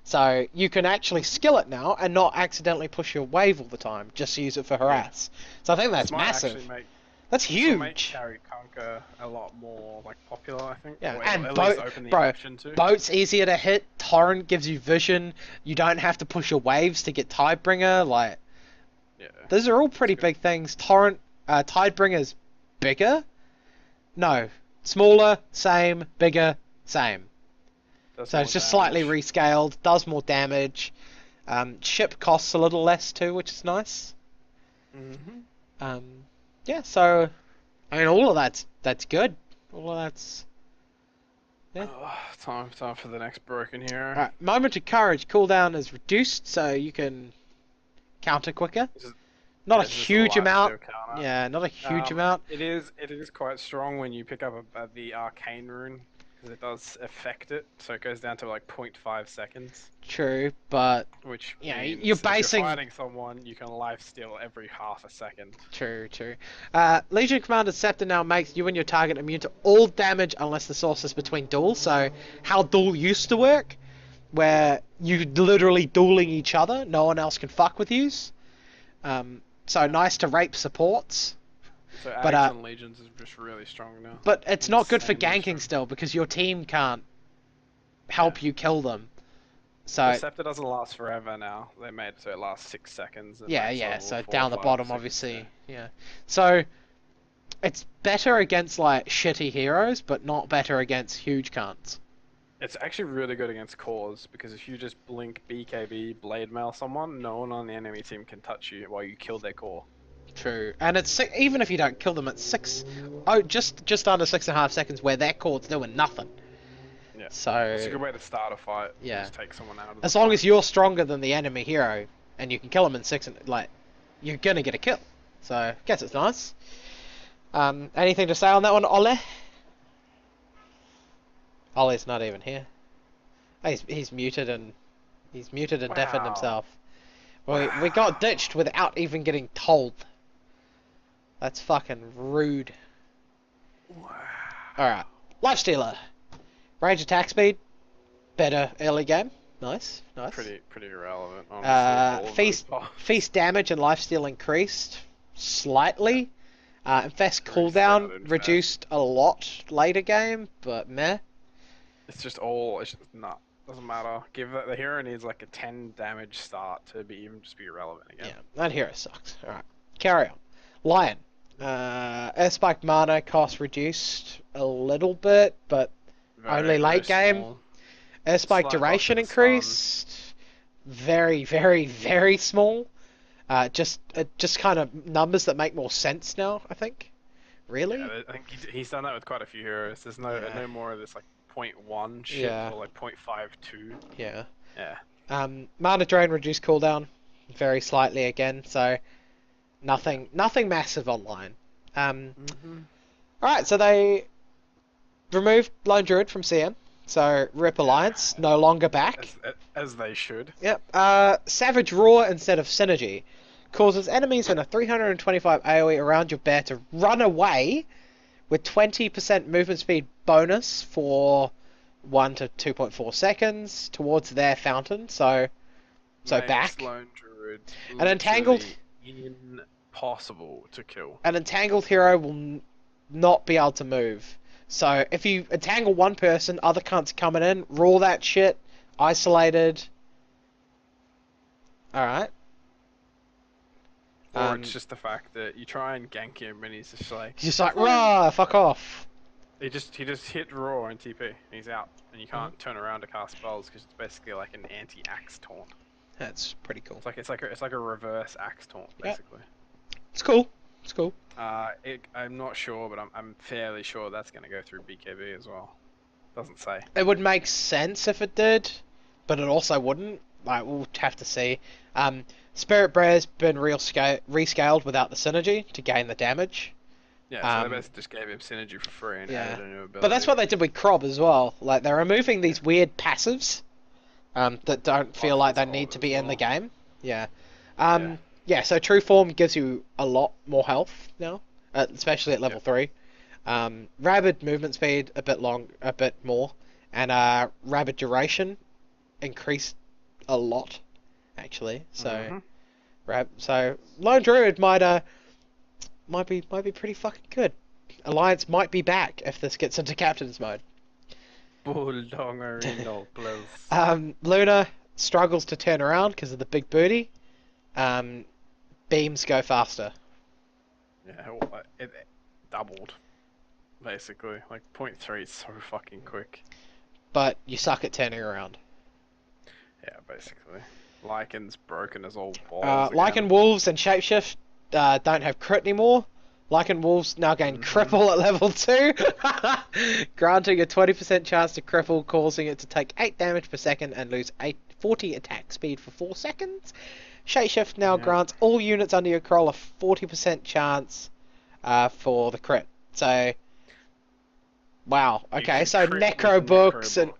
So you can actually skill it now and not accidentally push your wave all the time. Just use it for harass. So I think that's This might massive. actually make- That's this will make huge. carry Kunkka a lot more like popular, I think. Yeah, Or and at boat- least open the bro, option to. Boat's easier to hit. Torrent gives you vision. You don't have to push your waves to get Tidebringer. Like Yeah. those are all pretty That's good. big things. Torrent, Tidebringer's bigger. No, smaller, same, bigger, same. Does So more it's just slightly damage. rescaled, does more damage. Ship costs a little less too, which is nice. Mhm. Yeah, so I mean, all of that's good. All of that's Yeah. Time for the next broken hero. alright. Moment of courage cooldown is reduced, so you can counter quicker. Is it- Not a It's just huge light amount. steal counter. Yeah, not a huge Um, amount. It is quite strong when you pick up the arcane rune because it does affect it, so it goes down to like 0.5 seconds, True, but which Yeah, means you're if basing- fighting someone, you can life steal every half a second. true. Legion Commander's Scepter now makes you and your target immune to all damage unless the source is between duels. So how duel used to work, where you literally dueling each other, no one else can fuck with yous. So nice to rape supports, So But, Addicts and Legions is just really strong now. but it's not good for Insanely ganking strong. still because your team can't help Yeah. you kill them. So The scepter doesn't last forever now. They made it so it lasts 6 seconds. At yeah, max yeah. level, So 4, down the 5, bottom, 6, obviously, yeah. So it's better against like shitty heroes, but not better against huge cunts. It's actually really good against cores because if you just blink BKB blade mail someone, no one on the enemy team can touch you while you kill their core. True, and it's even if you don't kill them, it's oh, just under 6.5 seconds where their core's doing nothing. Yeah. So It's a good way to start a fight. Yeah. Just take someone out of as the long fight. as you're stronger than the enemy hero and you can kill them in 6, like you're gonna get a kill. So I guess it's nice. Anything to say on that one, Ole? Ole's not even here. Oh, he's muted and deafened Wow. himself. We got ditched without even getting told. That's fucking rude. Wow. Alright. Lifestealer. Range attack speed. Better early game. Nice. Nice. Pretty irrelevant. Honestly, all of Feast those. feast damage and lifesteal increased slightly. Infest Very cooldown standard Infest. reduced a lot later game, but meh. It's just all. It's just not. Doesn't matter. Give the hero needs like a 10 damage start to be irrelevant again. Yeah, that hero sucks. Alright. Carry on. Lion. Air Spike mana cost reduced a little bit, but only late game. small. Air Spike Slight duration buff to the stun. increased. Very, very, very small. Just kind of numbers that make more sense now, I think. Really? Yeah, I think he's done that with quite a few heroes. There's no Yeah. no more of this like 0.1 shit Yeah. or like 0.52. Yeah. Yeah. Mana drain reduced cooldown very slightly again, so nothing massive online. Alright, so they removed Lone Druid from CM, so Rip Alliance no longer back. As they should. Yep. Savage Roar instead of Synergy causes enemies in a 325 AoE around your bear to run away with 20% movement speed bonus for 1 to 2.4 seconds towards their fountain. So Makes back. Lone Druid An entangled- literally impossible to kill. An entangled hero will not be able to move. So if you entangle one person, other cunts coming in, rule that shit, isolated. Alright. Or it's just the fact that you try and gank him and he's just like Just like, rah, fuck off. he just hit raw and TP and he's out and you can't turn around to cast spells because it's basically like an anti-axe taunt. That's pretty cool. It's like a reverse axe taunt Yep. basically. It's cool. It's cool. I'm not sure, but I'm fairly sure that's gonna go through BKB as well. Doesn't say. It would make sense if it did, but it also wouldn't. Like, we'll have to see. Spirit Brere's been rescaled without the synergy to gain the damage. Yeah, so they basically just gave him synergy for free and added a new ability. But that's what they did with Krob as well. Like, they're removing these weird passives that don't feel like they need to be in the game. Yeah. Yeah, so True Form gives you a lot more health now, especially at level 3. Rabid movement speed a bit more, and Rabid duration increased a lot, actually. So, so Lone Druid might be pretty fucking good. Alliance might be back if this gets into captain's mode. Bulldonger please. Luna struggles to turn around because of the big booty. Beams go faster. Yeah, well, it doubled, basically. Like 0.3 is so fucking quick. But you suck at turning around. Yeah, basically. Lycan's broken as all balls. Lycan Wolves and Shapeshift don't have crit anymore. Lycan Wolves now gain cripple at level 2, granting a 20% chance to cripple, causing it to take 8 damage per second and lose 40 attack speed for 4 seconds. Shapeshift now grants all units under your control a 40% chance for the crit. So, wow. Okay, so Necro Books and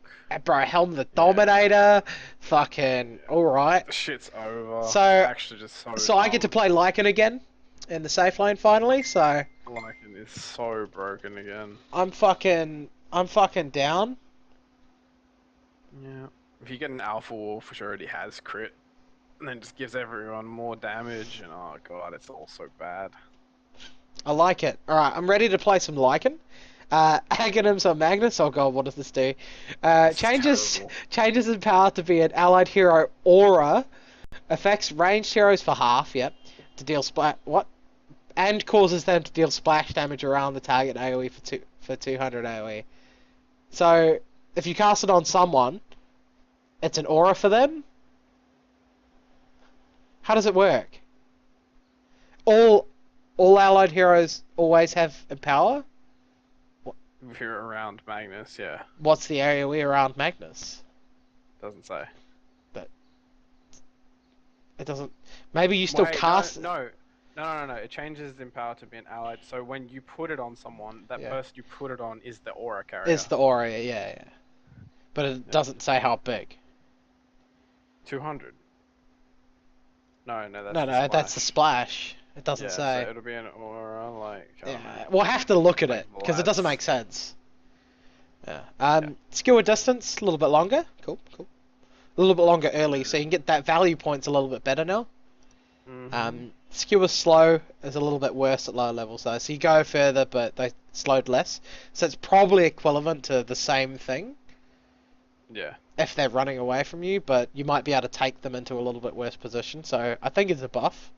bro, Helm the Dominator, fucking alright. The shit's over. So, actually just so I get to play Lycan again in the safe lane finally. So Lycan is so broken again. I'm fucking down. Yeah. If you get an Alpha Wolf which already has crit, and then just gives everyone more damage, and oh god, it's all so bad. I like it. Alright, I'm ready to play some Lycan. Aghanims on Magnus. Oh god, what does this do? This is Changes terrible. changes in power to be an allied hero aura. Affects ranged heroes for half. Yep. To deal and causes them to deal splash damage around the target AoE for 200 AoE. So if you cast it on someone, it's an aura for them. How does it work? All allied heroes always have Empower? If you're around Magnus, yeah. What's the AoE around Magnus? Doesn't say. It doesn't... Maybe you still Wait, cast... No. It changes in power to be an allied. So when you put it on someone, that Yeah. person you put it on is the aura carrier. It's the aura, yeah. But it doesn't say how big. 200. No, that's No, the that's the splash. splash. It doesn't Yeah, say. so it'll be an aura like. Yeah, we'll have to look at like it because it doesn't Vlad's. make sense. Yeah. Skill with distance a little bit longer. Cool. A little bit longer early, so you can get that value points a little bit better now. Skill with slow is a little bit worse at lower levels though, so you go further, but they slowed less. So it's probably equivalent to the same thing Yeah. if they're running away from you, but you might be able to take them into a little bit worse position. So I think it's a buff.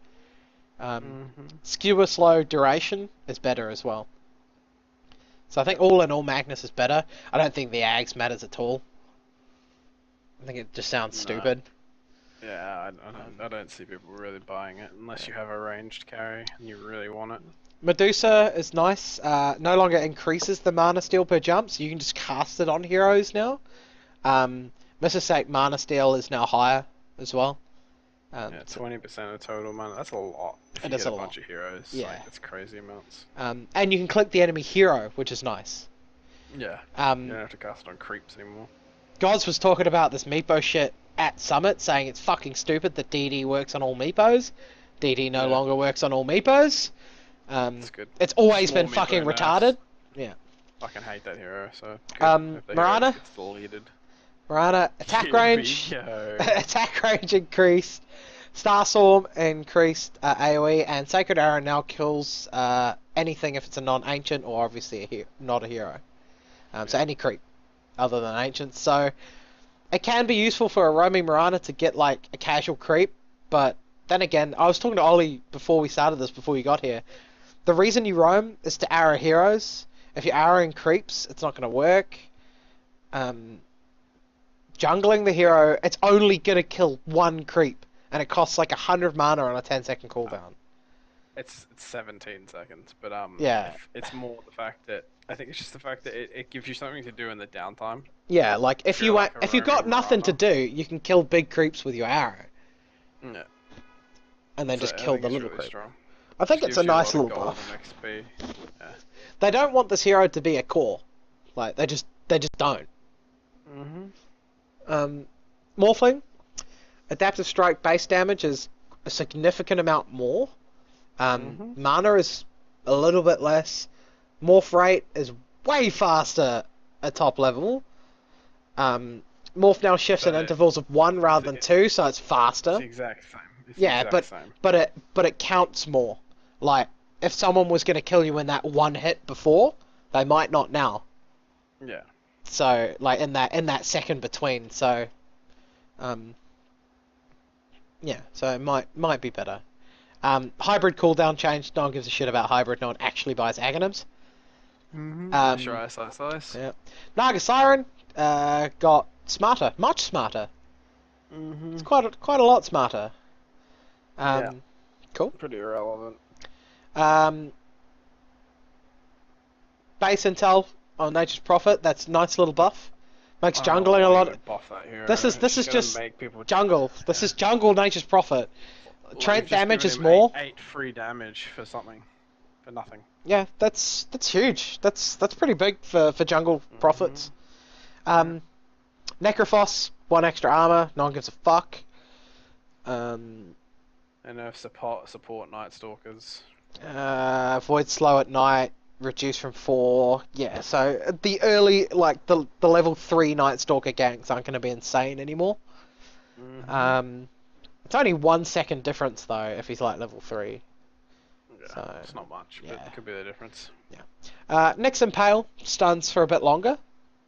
Skewer slow duration is better as well. So I think all in all Magnus is better. I don't think the Ags matters at all. I think it just sounds No. stupid. Yeah, I don't see people really buying it unless you have a ranged carry and you really want it. Medusa is nice. No longer increases the mana steal per jump, so you can just cast it on heroes now. Mrs. Sake mana steal is now higher as well. Yeah, 20% of total mana. That's a lot. If It you is get a a lot. bunch of heroes, Yeah. like, that's crazy amounts. And you can click the enemy hero, which is nice. Yeah. You Um, don't have to cast it on creeps anymore. Gods was talking about this Meepo shit at Summit, saying it's fucking stupid that DD works on all Meepos. DD no Yeah. longer works on all Meepos. That's good. It's always Small been Meepo fucking nerfs. retarded. Yeah. Fucking hate that hero, so good if the Marana? hero gets deleted. Marana, attack Here we range. go. Attack range increased. Starstorm increased AoE, and Sacred Arrow now kills anything if it's a non-ancient or obviously not a hero. So any creep other than ancients. So it can be useful for a roaming Marana to get like a casual creep, but then again, I was talking to Ollie before we started this, before you got here. The reason you roam is to arrow heroes. If you're arrowing creeps, it's not going to work. Jungling the hero, it's only going to kill one creep, and it costs like 100 mana on a 10-second cooldown. It's 17 seconds, but Yeah. it's more the fact that I think it's just the fact that it gives you something to do in the downtime. Yeah, like if You're like a if you've got roaming nothing to Marana. do, you can kill big creeps with your arrow, Yeah. and then So just I kill think the it's little really creep. strong. I think Just it's a gives you nice lot little of gold buff. and XP. Yeah. They don't want this hero to be a core, like they just don't. Morphling, adaptive strike base damage is a significant amount more. Mana is a little bit less. Morph rate is way faster at top level. Morph now shifts in But intervals of 1 rather than 2, so it's faster. It's the exact same. It's the Yeah, exact same. but it counts more. Like if someone was going to kill you in that one hit before, they might not now. Yeah. So like in that second between, so yeah, so it might be better. Hybrid cooldown change. No one gives a shit about hybrid. No one actually buys Aghanims. Sure, ice. Yeah. Naga Siren got smarter, much smarter. It's quite a lot smarter. Yeah. Cool. Pretty irrelevant. Base intel on Nature's Prophet. That's a nice little buff. Makes I don't know jungling a why lot. you would buff that hero. This is It's gonna just make people jungle. This is jungle Nature's Prophet. Well, Trait you've just damage given is him more. 8 free damage for something. For nothing. Yeah, that's huge. That's pretty big for jungle profits. Necrophos, 1 extra armor. No one gives a fuck. And if support Night Stalkers. Void slow at night, reduced from 4. Yeah, so the early, like the level 3 Night Stalker ganks aren't going to be insane anymore. It's only 1 second difference though if he's like level 3. Yeah, So, it's not much, but yeah. it could be the difference. Nyx Impale stuns for a bit longer.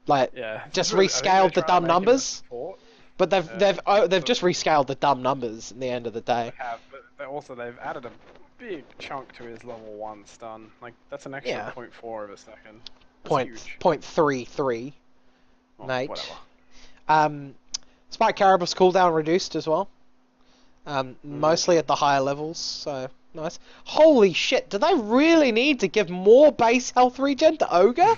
Like, Yeah. just I think rescaled they're the trying to dumb make him a numbers. support. But they've So- just rescaled the dumb numbers in the end of the day. They have, but they've added a big chunk to his level 1 stun. Like, that's an extra Yeah. 0.4 of a second. That's Point huge. 0.33, Well, mate. Whatever. Spike Caribus cooldown reduced as well. Mm-hmm. Mostly at the higher levels, so nice. Holy shit, do they really need to give more base health regen to Ogre?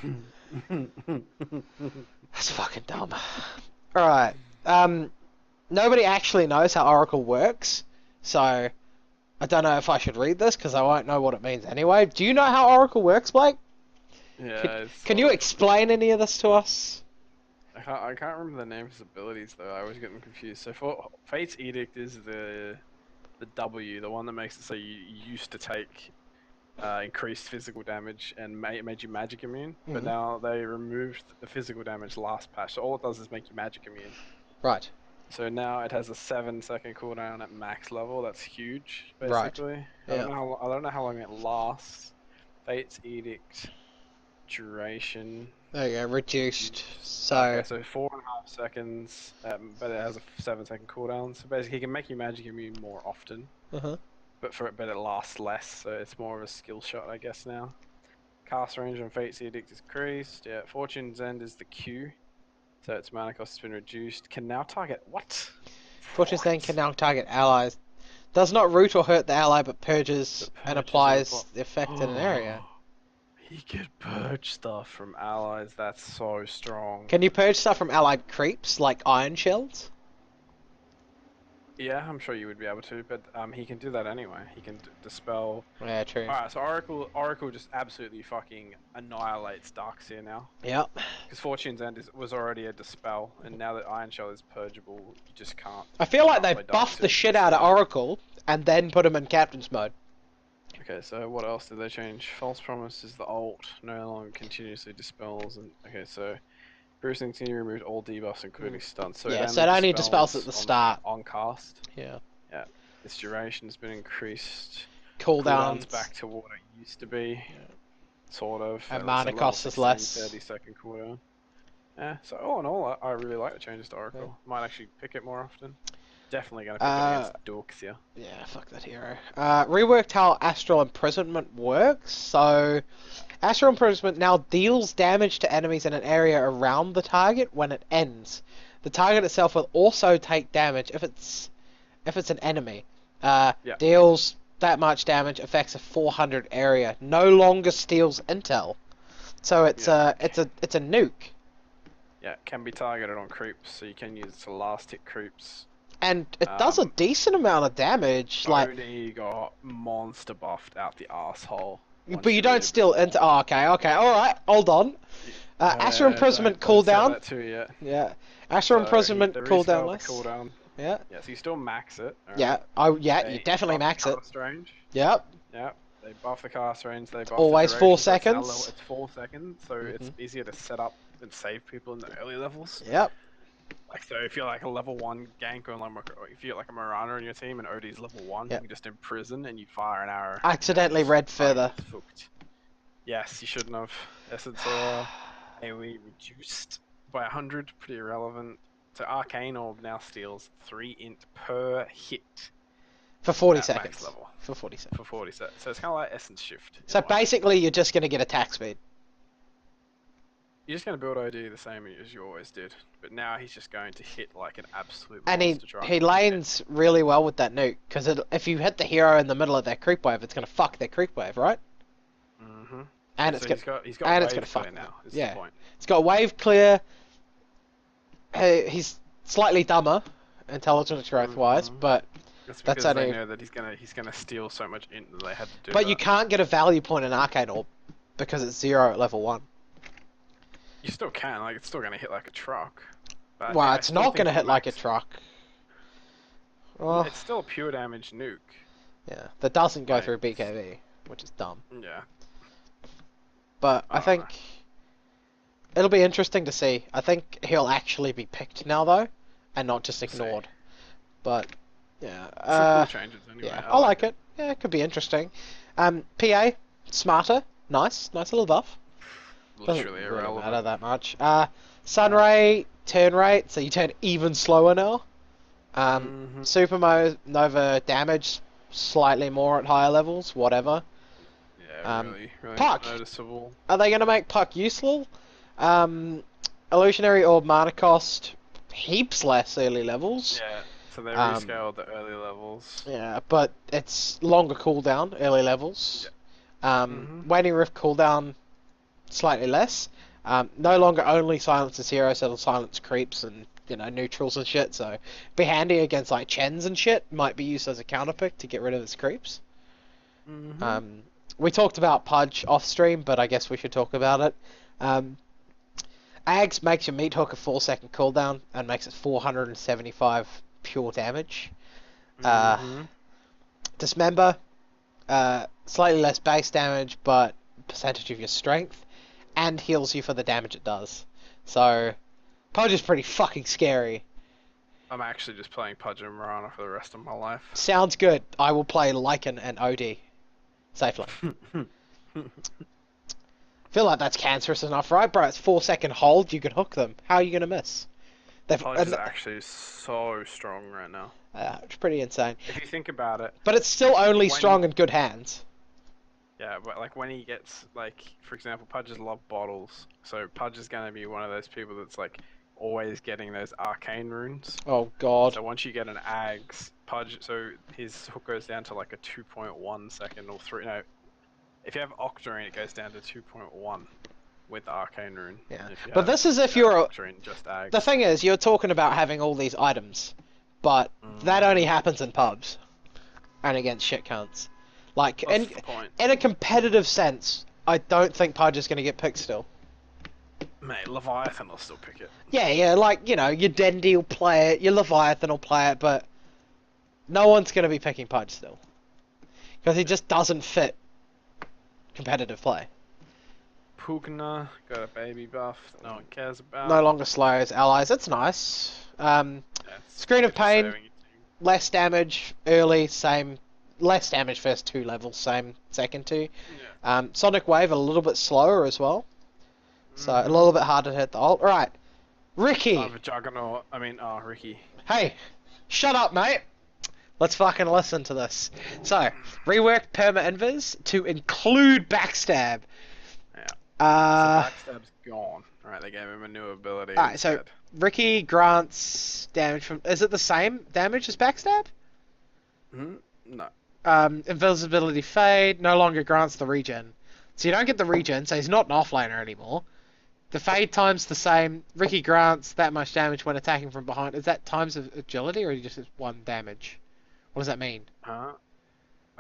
That's fucking dumb. Alright, nobody actually knows how Oracle works, so I don't know if I should read this, because I won't know what it means anyway. Do you know how Oracle works, Blake? Yeah. Can you explain any of this to us? I can't remember the name of his abilities though. I always get them confused. So for Fate's Edict is the W, the one that makes it so you used to take increased physical damage and made you magic immune, but Mhm. now they removed the physical damage last patch. So all it does is make you magic immune. Right. So now it has a 7-second cooldown at max level. That's huge, Right. basically. Yeah. I don't know how long it lasts. Fate's Edict duration. There you go, reduced. So, Okay, so 4.5 seconds, but it has a 7-second cooldown. So basically, he can make you magic immune more often, uh-huh. but it lasts less. So it's more of a skill shot, I guess now. Cast range on Fate's Edict is increased. Yeah, Fortune's End is the Q, so its mana cost has been reduced. Can now target what? Fortune's What? End can now target allies. Does not root or hurt the ally, but purges and applies the effect in an area. He could purge stuff from allies. That's so strong. Can you purge stuff from allied creeps, like Iron Shields? Yeah, I'm sure you would be able to, but he can do that anyway. He can dispel. Yeah, true. Alright, so Oracle just absolutely fucking annihilates Darkseer now. Yep. Because Fortune's End was already a dispel, and now that Iron Shell is purgeable, you just can't. I feel like Can't they've play buffed the Darkseer shit out of dispel. Oracle, and then put him in Captain's mode. Okay, so what else did they change? False Promise is the ult, no longer continuously dispels, and okay, so Bruising Continue removed all debuffs, including stuns. So Yeah, so it only dispels at the on- start. On cast. Yeah. Its duration has been increased. Cooldowns. Back to what it used to be. Sort of. And It's a mana level cost is 16, less. 30-second cooldown. Yeah, so all in all, I really like the changes to Oracle. Might actually pick it more often. Definitely going to pick it against Dorksia. Yeah, fuck that hero. Reworked how Astral Imprisonment works. So, Astral Imprisonment now deals damage to enemies in an area around the target when it ends. The target itself will also take damage if it's an enemy. Deals that much damage, affects a 400 area. No longer steals intel. So it's a nuke. Yeah, it can be targeted on creeps, so you can use it to last hit creeps. And it does a decent amount of damage. Like, Only got monster buffed out the asshole. but you don't steal intel. Oh, okay, alright, hold on. Astral Imprisonment cooldown. That too yet. Yeah. Astral Imprisonment cooldown less. Cooldown. Yeah. Yeah, so you still max it. Right? Yeah. Oh, yeah. They You definitely buff max the it. cast range. Yep. Yeah. They buff the cast range. They buff Always the 4 duration, so it's now seconds. It's 4 seconds, so it's easier to set up and save people in the early levels. Yep. Like, so if you're like a level 1 gank or if you're like a Marana in your team and Odie's level 1, Yep. you can just imprison and you fire an arrow. Accidentally and read it's further. fucking fucked. Yes, you shouldn't have. Essence Aura, AoE reduced by 100, pretty irrelevant. So Arcane Orb now steals 3 int per hit For 40 at seconds. max level. For 40 seconds. For 40 seconds. So it's kind of like Essence Shift. in So a way. basically, you're just gonna get attack speed. You're just going to build OD the same as you always did. But now he's just going to hit like an absolute And monster truck. he lanes really well with that nuke, because if you hit the hero in the middle of their creep wave, it's gonna fuck their creep wave, right? Mm-hmm. And So it's he's got and it's wave gonna fuck clear now, is yeah. the point. It's got wave clear. He's slightly dumber, intelligence growth wise, but That's That's because they only- know that he's gonna steal so much int that they had to do but that. you can't get a value point in Arcane Orb because it's 0 at level 1. You still can, like, it's still gonna hit like a truck. But Well, I it's still not think gonna for hit like a max- truck. Well, It's still a pure damage nuke. yeah, that doesn't go Right. through BKB, which is dumb. Yeah. But I I don't think it'll be interesting to see. I think he'll actually be picked now though, and not just We'll see. ignored. But yeah, Some cool changes anyway. yeah, I like it. Yeah, it could be interesting. PA, smarter, nice little buff. Doesn't Literally really irrelevant. matter that much. Sunray, turn rate, so you turn even slower now. Supernova damage, slightly more at higher levels, whatever. Yeah, really Puck. noticeable. Are they going to make Puck useful? Illusionary Orb mana cost, heaps less early levels. Yeah, so they Um, rescaled the early levels. Yeah, but it's longer cooldown, early levels. Waning Rift cooldown, slightly less. No longer only silences heroes, so it'll silence creeps and, neutrals and shit, so be handy against, like, Chens and shit. Might be used as a counterpick to get rid of its creeps. We talked about Pudge off stream, but I guess we should talk about it. Ags makes your meat hook a 4-second cooldown and makes it 475 pure damage. Dismember, slightly less base damage, but percentage of your strength, and heals you for the damage it does. So, Pudge is pretty fucking scary. I'm actually just playing Pudge and Mirana for the rest of my life. Sounds good. I will play Lycan and OD. Safely. Feel like that's cancerous enough, right, bro? It's 4-second hold, you can hook them. How are you going to miss? Pudge is actually so strong right now. It's pretty insane. If you think about it. But it's still only strong in good hands. Yeah, but like when he gets, like, for example, Pudges love bottles. So Pudge is going to be one of those people that's like always getting those arcane runes. Oh god. So once you get an Ags, Pudge, so his hook goes down to like a 2.1 second or 3, no. If you have Octarine, it goes down to 2.1 with Arcane Rune. Yeah. If you But have this is if you're Octarine, just Ags. The thing is, you're talking about having all these items, but that only happens in pubs and against shit cunts. Like, That's the point. in a competitive sense, I don't think Pudge is going to get picked still. Mate, Leviathan will still pick it. Yeah, like, your Dendi will play it, your Leviathan will play it, but no one's going to be picking Pudge still. Because he just doesn't fit competitive play. Pugna got a baby buff that no one cares about. No longer slows allies, that's nice. Yeah, it's Screen of good for Pain, saving your team. less damage early, same. Less damage first 2 levels, same second 2. Yeah. Sonic Wave a little bit slower as well. So a little bit harder to hit the ult. Alright. Ricky! Son of a Juggernaut. Ricky. Hey! Shut up, mate! Let's fucking listen to this. So, reworked Perma-Invis to include Backstab. Yeah. Uh, So Backstab's gone. Alright, they gave him a new ability. Alright, so instead. Ricky grants damage from... Is it the same damage as Backstab? No. Invisibility Fade no longer grants the regen. So you don't get the regen, so he's not an offlaner anymore. The Fade time's the same. Ricky grants that much damage when attacking from behind. Is that times of agility, or just 1 damage? What does that mean? I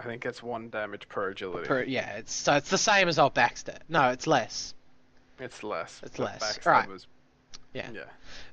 think it's 1 damage per agility. Yeah, it's the same as old Backstab. No, it's less. It's less. It's but less. Backstab Right. was... Yeah. Yeah.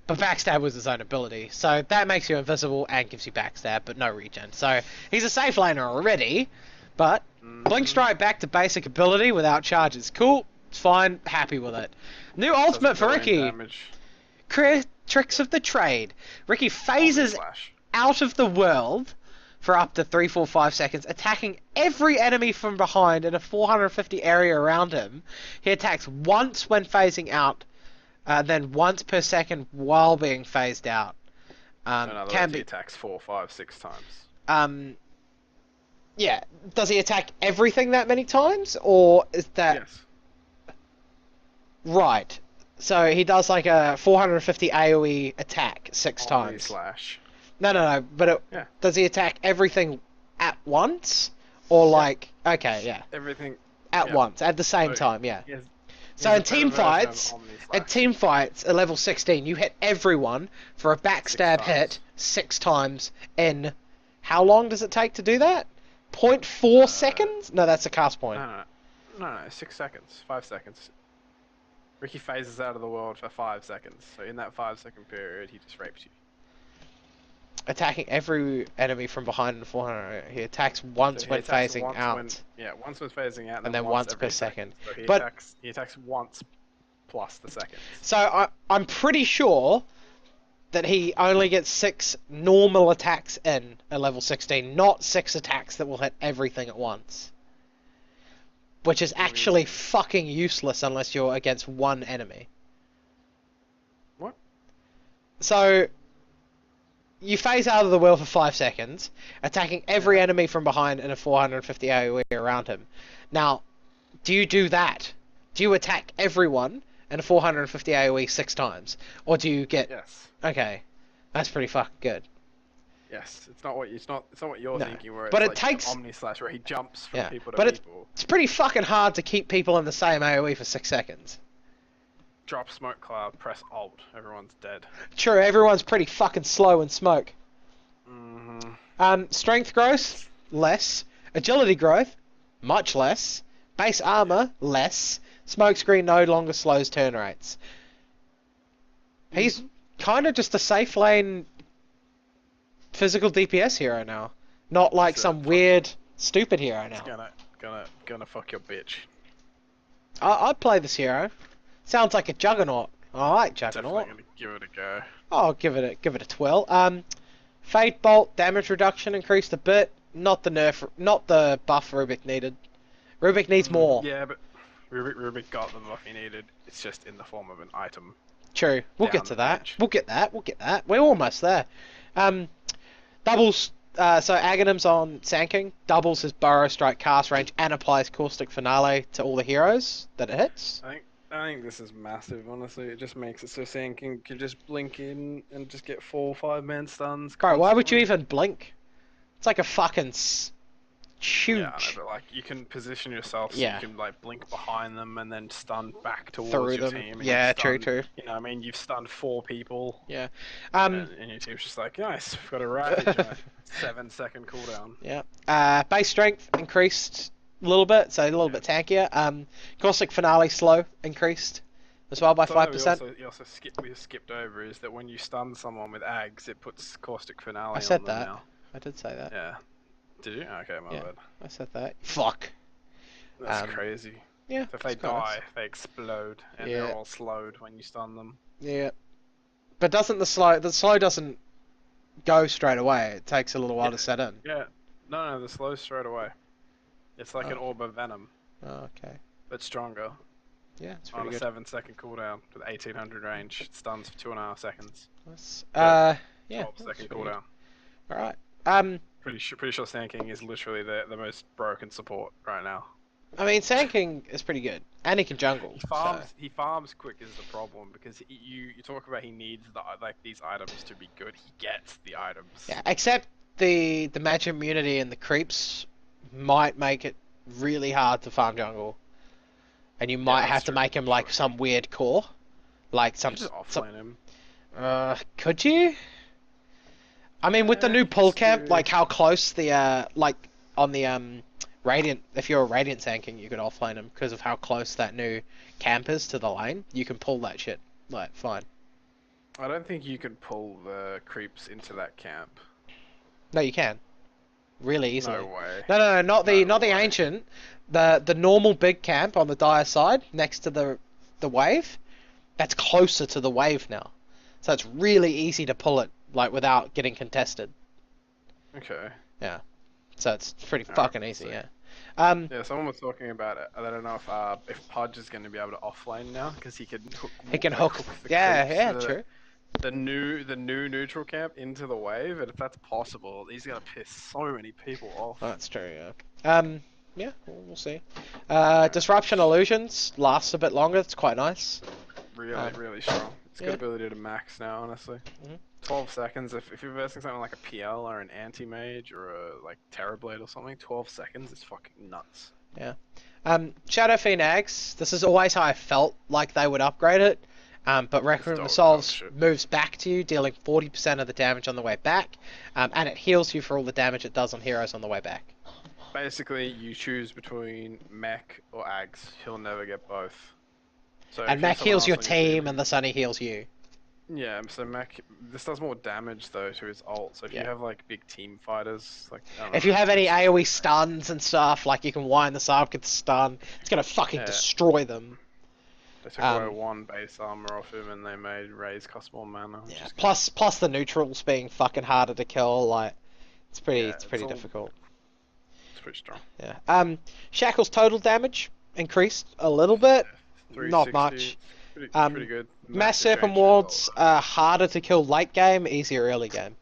But Backstab was his own ability, so that makes you invisible and gives you Backstab, but no regen. So he's a safe laner already, but Blink Strike back to basic ability without charges. Cool, it's fine, happy with it. New ultimate for Doesn't do any Ricky. damage. Tricks of the trade. Ricky phases Flash. out of the world for up to 3-4-5 seconds, attacking every enemy from behind in a 450 area around him. He attacks once when phasing out, then once per second while being phased out. So in other words, he attacks 4, 5, 6 times. Yeah. Does he attack everything that many times, or is that Yes. right? So he does like a 450 AOE attack 6 Only times. slash. No. But Yeah. does he attack everything at once, or like okay, yeah, Everything. at Yeah. once at the same So time, yeah. he has- So he in has a better team version of fights, Omni-Slash. at team fights at level 16, you hit everyone for a backstab times. hit 6 times in how long does it take to do that? 0.4 seconds? No, that's a cast point. No, 6 seconds. 5 seconds. Ricky phases out of the world for 5 seconds. So in that 5-second period, he just rapes you. Attacking every enemy from behind in 400. He attacks once So he when attacks phasing once out. once when phasing out, And then once every per second. So he But- attacks once plus the seconds. So I'm pretty sure that he only gets 6 normal attacks in at level 16, not 6 attacks that will hit everything at once. which is do you mean? actually fucking useless unless you're against one enemy. What? So, you phase out of the wheel for 5 seconds, attacking every Yeah. enemy from behind in a 450 AoE around him. Now, do you do that? Do you attack everyone in a 450 AoE 6 times? Or do you get... Yes. Okay, that's pretty fucking good. Yes. It's not what you're No. thinking. Where it's But it like takes- Omnislash, where he jumps from Yeah, people to but people. It's pretty fucking hard to keep people in the same AoE for 6 seconds. Drop smoke cloud. Press Alt. Everyone's dead. True, everyone's pretty fucking slow in smoke. Strength growth, less. Agility growth, much less. Base armor, less. Smokescreen no longer slows turn rates. He's kind of just a safe lane physical DPS hero now. Not like So, some weird, stupid hero It's now. gonna fuck your bitch. I'd play this hero. Sounds like a Juggernaut. I like Juggernaut. Definitely gonna give it a go. I'll give it a twirl. Fate Bolt damage reduction increased a bit. Not the buff Rubik needed. Rubik needs more. Yeah, but Rubik got the buff he needed. It's just in the form of an item. True. We'll Down get to the that. bench. We'll get that. We're almost there. Doubles. So Aghanim's on Sand doubles his Burrow Strike cast range and applies Caustic Finale to all the heroes that it hits. I think this is massive, honestly. It just makes it so Sand King can just blink in and just get 4 or 5 man stuns. Bro, why would you constantly. even blink? It's like a fucking huge. Yeah, I know, but like you can position yourself so Yeah. you can like blink behind them and then stun back towards Through your them. team. and Yeah, you've true, stunned- true. You know, what I mean, you've stunned 4 people, Yeah. and your team's just like, nice, we've got a Ravage on a 7-second cooldown. Yeah. Base strength increased a little bit, so a little bit tankier. Caustic Finale slow increased as well by Something 5%. we skipped over is that when you stun someone with Ags, it puts Caustic Finale I said on them that. now. I did say that. Yeah. Did you? Okay, my Yeah. bad. I said that. Fuck. That's Um, crazy. Yeah. So if they it's quite nice. die, they explode, and Yeah. they're all slowed when you stun them. Yeah. But doesn't the slow doesn't go straight away. It takes a little while Yeah. to set in. Yeah. No, the slow straight away. It's like an orb of venom, Oh, okay. but stronger. Yeah, it's On pretty a good. 7-second cooldown with 1800 range. It stuns for 2.5 seconds. Nice. Yeah. Yeah. 12 that's second pretty good. cooldown. Alright. Pretty sure Sand King is literally the most broken support right now. I mean, Sand King is pretty good. And he can jungle. He farms quick is the problem because you talk about he needs these items to be good. He gets the items. Yeah, except the magic immunity and the creeps might make it really hard to farm jungle. And you might that's have to true. make him like Sure. some weird core. Like You some... just offlane him. Could you? I mean, with the new pull just camp, do- like how close the like on the Radiant, if you're a Radiant Sand King, you could offlane him because of how close that new camp is to the lane. You can pull that shit, like, fine. I don't think you can pull the creeps into that camp. No, you can. Really easily. No way. No, not the No way. ancient. The normal big camp on the Dire side next to the wave. That's closer to the wave now, so it's really easy to pull it like without getting contested. Okay. So it's pretty Alright, fucking easy, so- yeah. Yeah, someone was talking about it. I don't know if Pudge is going to be able to offlane now because he can hook. He can like, hook. the Yeah, creeps, yeah, the, true. The new neutral camp into the wave, and if that's possible, he's gonna piss so many people off. That's true, yeah. Yeah, we'll see. Disruption Illusions lasts a bit longer. It's quite nice. Really strong. It's yeah. got ability to max now, honestly. Mhm. 12 seconds. If you're versing something like a PL or an anti-mage or a like Terrorblade or something, 12 seconds is fucking nuts. Shadow Fiend Axe. This is always how I felt like they would upgrade it. But Requiem of dog Souls shit. moves back to you, dealing 40% of the damage on the way back, and it heals you for all the damage it does on heroes on the way back. Basically, you choose between mech or Ags. He'll never get both. So if And you have Mech someone heals else your on team, and the Sunny heals you. Yeah, so Mech. This does more damage though to his ult. So if Yeah. you have like big team fighters, like I don't If know, you have any AoE stuns and stuff, like you can wind this up, get the stun, it's gonna fucking Yeah. destroy them. they took um, away 1 base armor off him and they made Raze cost more mana. Which Yeah. is good. Plus the neutrals being fucking harder to kill, like it's pretty Yeah, it's pretty it's all- difficult. It's pretty strong. Yeah. Shackle's total damage increased a little bit. Not 360, much. Pretty good. Mass to Serpent change the Wards result. are harder to kill late game, easier early game.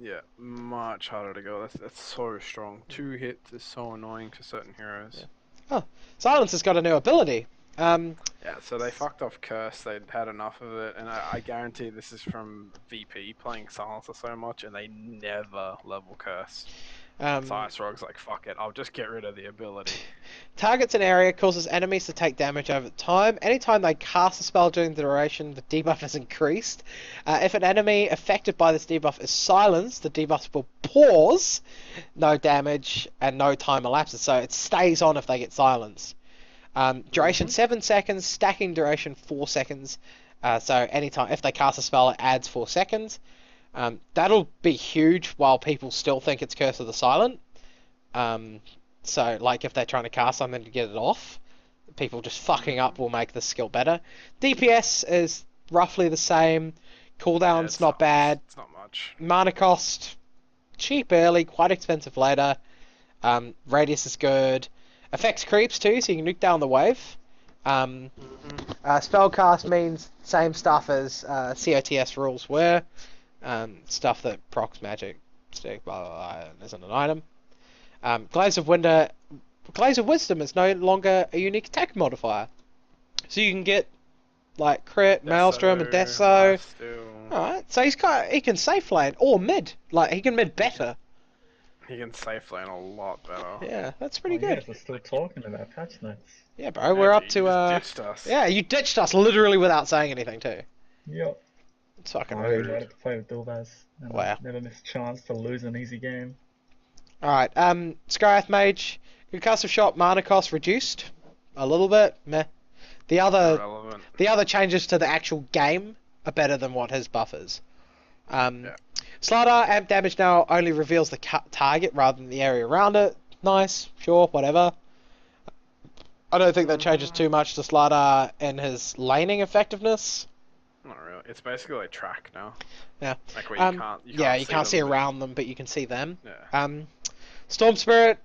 Yeah, much harder to go. That's so strong. 2 hits is so annoying for certain heroes. Silence has got a new ability. Yeah, so they fucked off Curse. They'd had enough of it, and I guarantee this is from VP playing Silencer so much, and they never level Curse. So Ice-Rog's like, fuck it, I'll just get rid of the ability. Targets an area, causes enemies to take damage over time. Anytime they cast a spell during the duration, the debuff is increased. If an enemy affected by this debuff is silenced, the debuff will pause, no damage, and no time elapses. So it stays on if they get silenced. Duration 7 seconds, stacking duration 4 seconds. So anytime if they cast a spell, it adds 4 seconds. That'll be huge while people still think it's Curse of the Silent. So, like, if they're trying to cast something to get it off, people just fucking up will make the skill better. DPS is roughly the same. Cooldown's not bad. It's not much. Mana cost, cheap early, quite expensive later. Radius is good. Affects creeps too, so you can nuke down the wave. Spellcast means same stuff as COTS rules were. Stuff that procs magic, stick, blah, blah, blah, isn't an item. Glaze of Wisdom is no longer a unique attack modifier. So you can get, like, crit, Maelstrom, and Deso. Alright, so he can safe lane, or mid. Like, he can mid better. He can safe lane a lot better. Yeah, that's pretty good. Yeah, we're still talking about patch notes. Yeah, bro, we're up to, You just ditched us. yeah, you ditched us literally without saying anything, too. Yep. It's fucking I really rude. wanted to play with Dilbaz. And Wow. I never missed a chance to lose an easy game. Alright, Skyath Mage, concussive shot, mana cost reduced a little bit, meh. The other changes to the actual game are better than what his buff is. Slardar, amp damage now only reveals the target rather than the area around it. Nice, sure, whatever. I don't think that changes too much to Slardar and his laning effectiveness. Not really. It's basically like track now. Yeah. Like where you can't see them, but- around them, but you can see them. Yeah. Storm Spirit,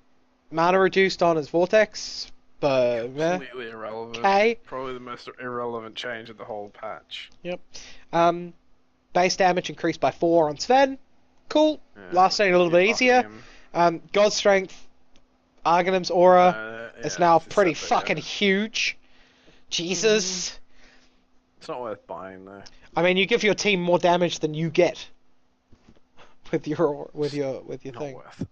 mana reduced on his Vortex, but Completely irrelevant. okay. Probably the most irrelevant change of the whole patch. Base damage increased by 4 on Sven. Cool. Yeah, Last thing a little bit keep easier. buffing him. God Strength, Arghanim's aura is Yeah, now it's pretty separate, yeah. fucking huge. Jesus. It's not worth buying though. I mean, you give your team more damage than you get with your Not thing. worth.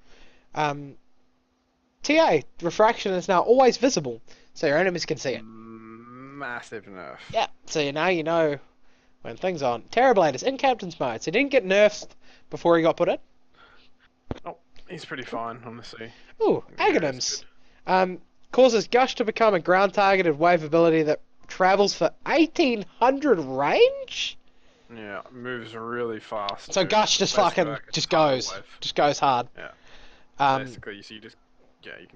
TA refraction is now always visible, so your enemies can see it. Massive nerf. Yeah, so now you know when things on. Terrorblade is in Captain's mode, so he didn't get nerfed before he got put in. Oh, he's pretty fine, honestly. Ooh, Yeah, Aghanim's. Causes Gush to become a ground-targeted wave ability that travels for 1800 range? Yeah, moves really fast. So too. Gush just Basically fucking, like a just tidal goes. wave. Just goes hard. Yeah. Basically, so you can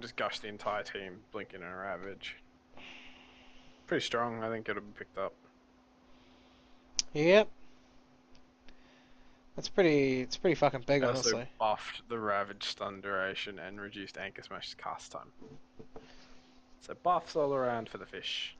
just gush the entire team, blinking and ravage. Pretty strong, I think it'll be picked up. Yep. It's pretty fucking big, They also honestly. buffed the ravage stun duration and reduced Anchor Smash's cast time. So buffs all around for the fish.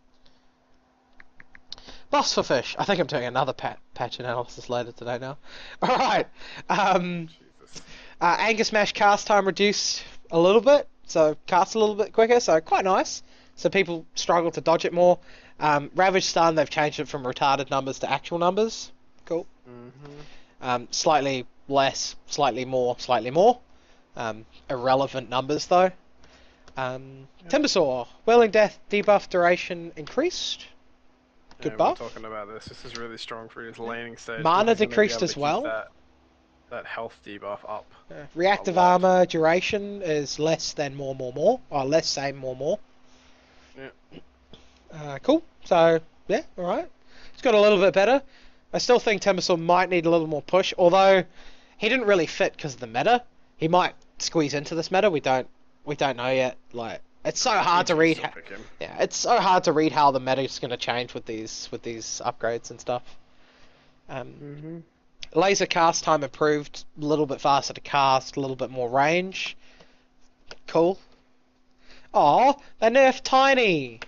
Buffs for fish. I think I'm doing another patch analysis later today now. Alright. Jesus. Angus Smash cast time reduced a little bit, so cast a little bit quicker, so quite nice. So people struggle to dodge it more. Ravage Stun, they've changed it from retarded numbers to actual numbers. Cool. Slightly less, slightly more, slightly more. Irrelevant numbers though. Timbersaw, Whirling Death debuff duration increased. Good buff. We're talking about this. This is really strong for his laning stage. Mana because he's gonna be decreased able as to keep well. That health debuff up. Reactive A lot. armor duration is less than more, or less, same, more. Yeah. Cool. So, yeah, alright. It's got a little bit better. I still think Timbersaw might need a little more push, although he didn't really fit because of the meta. He might squeeze into this meta, we don't know yet. Like, it's so hard to read. Still pick him. Yeah, it's so hard to read how the meta is going to change with these upgrades and stuff. Laser cast time improved, a little bit faster to cast, a little bit more range. Cool. Oh, they nerfed Tiny.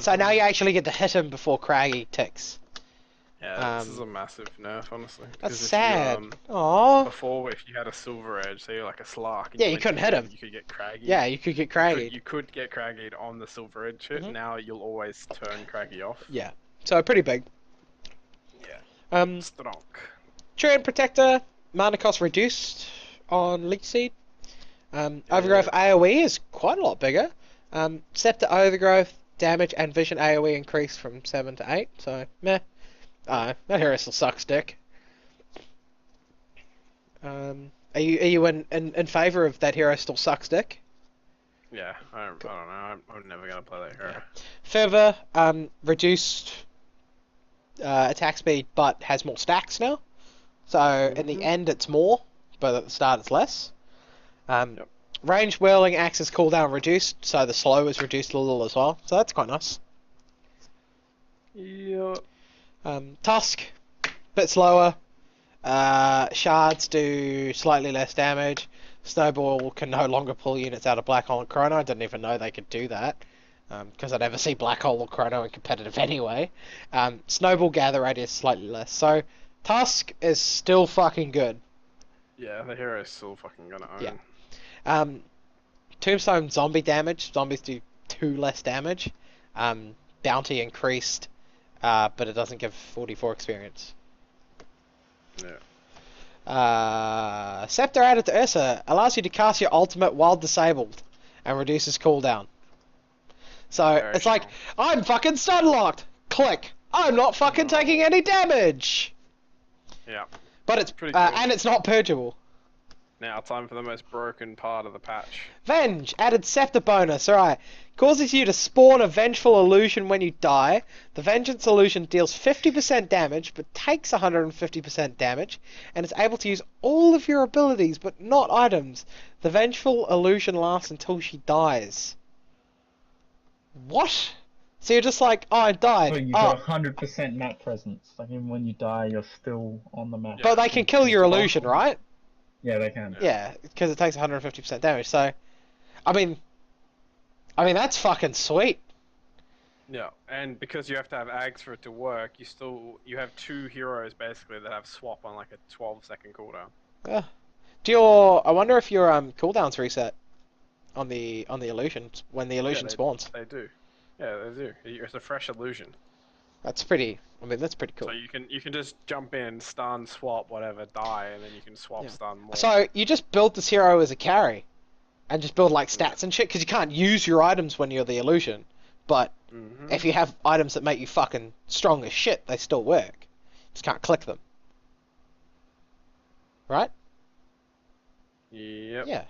So now you actually get to hit him before Craggy ticks. Yeah, this is a massive nerf, honestly. That's 'Cause if sad. You, Aw. before, if you had a Silver Edge, so you're like a Slark, and Yeah, you you went couldn't to hit him. You could get Craggy. Yeah, you could get Craggy. You could get Craggy on the Silver Edge shit. Mhm. Now you'll always turn Craggy off. Yeah. So pretty big. Yeah. Strong. Treant Protector, mana cost reduced on Leech Seed. Overgrowth AoE is quite a lot bigger. Scepter Overgrowth, damage and vision AoE increased from 7 to 8, so meh. That hero still sucks dick. Are you in favour of that hero still sucks dick? Yeah, I don't know. I'm never gonna play that hero. Fervor, reduced attack speed, but has more stacks now. So in the end, it's more, but at the start, it's less. Range whirling axis cooldown reduced, so the slow is reduced a little as well. So that's quite nice. Yeah. Tusk, bit slower. Shards do slightly less damage. Snowball can no longer pull units out of Black Hole and Chrono. I didn't even know they could do that. Because I never see Black Hole or Chrono in competitive anyway. Snowball gather radius slightly less. So, Tusk is still fucking good. Yeah, the hero is still fucking gonna own. Yeah. Tombstone zombie damage. Zombies do 2 less damage. Bounty increased, but it doesn't give 44 experience. Yeah. Scepter added to Ursa allows you to cast your ultimate while disabled and reduces cooldown. So Very it's like, I'm fucking stun locked. Click. I'm not fucking taking any damage. Yeah. But it's Pretty good. and it's not purgeable. Now, time for the most broken part of the patch. Venge added Scepter bonus. Alright. Causes you to spawn a Vengeful Illusion when you die. The Vengeance Illusion deals 50% damage, but takes 150% damage, and is able to use all of your abilities, but not items. The Vengeful Illusion lasts until she dies. What? So you're just like, oh, I died. So you got 100% map presence. Like even when you die, you're still on the map. But they can kill your illusion, right? Yeah, they can. Yeah, because it takes 150% damage. So, I mean, that's fucking sweet. Yeah, and because you have to have Ags for it to work, you have 2 heroes basically that have swap on like a 12-second cooldown. Yeah. I wonder if your cooldowns reset on the illusion when the illusion spawns. They do. Yeah, they do. It's a fresh illusion. That's pretty. That's pretty cool. So you can just jump in, stun, swap, whatever, die, and then you can swap, stun more. So you just build this hero as a carry, and just build like stats and shit, because you can't use your items when you're the illusion. But if you have items that make you fucking strong as shit, they still work. Just can't click them. Right? Yep. Yeah.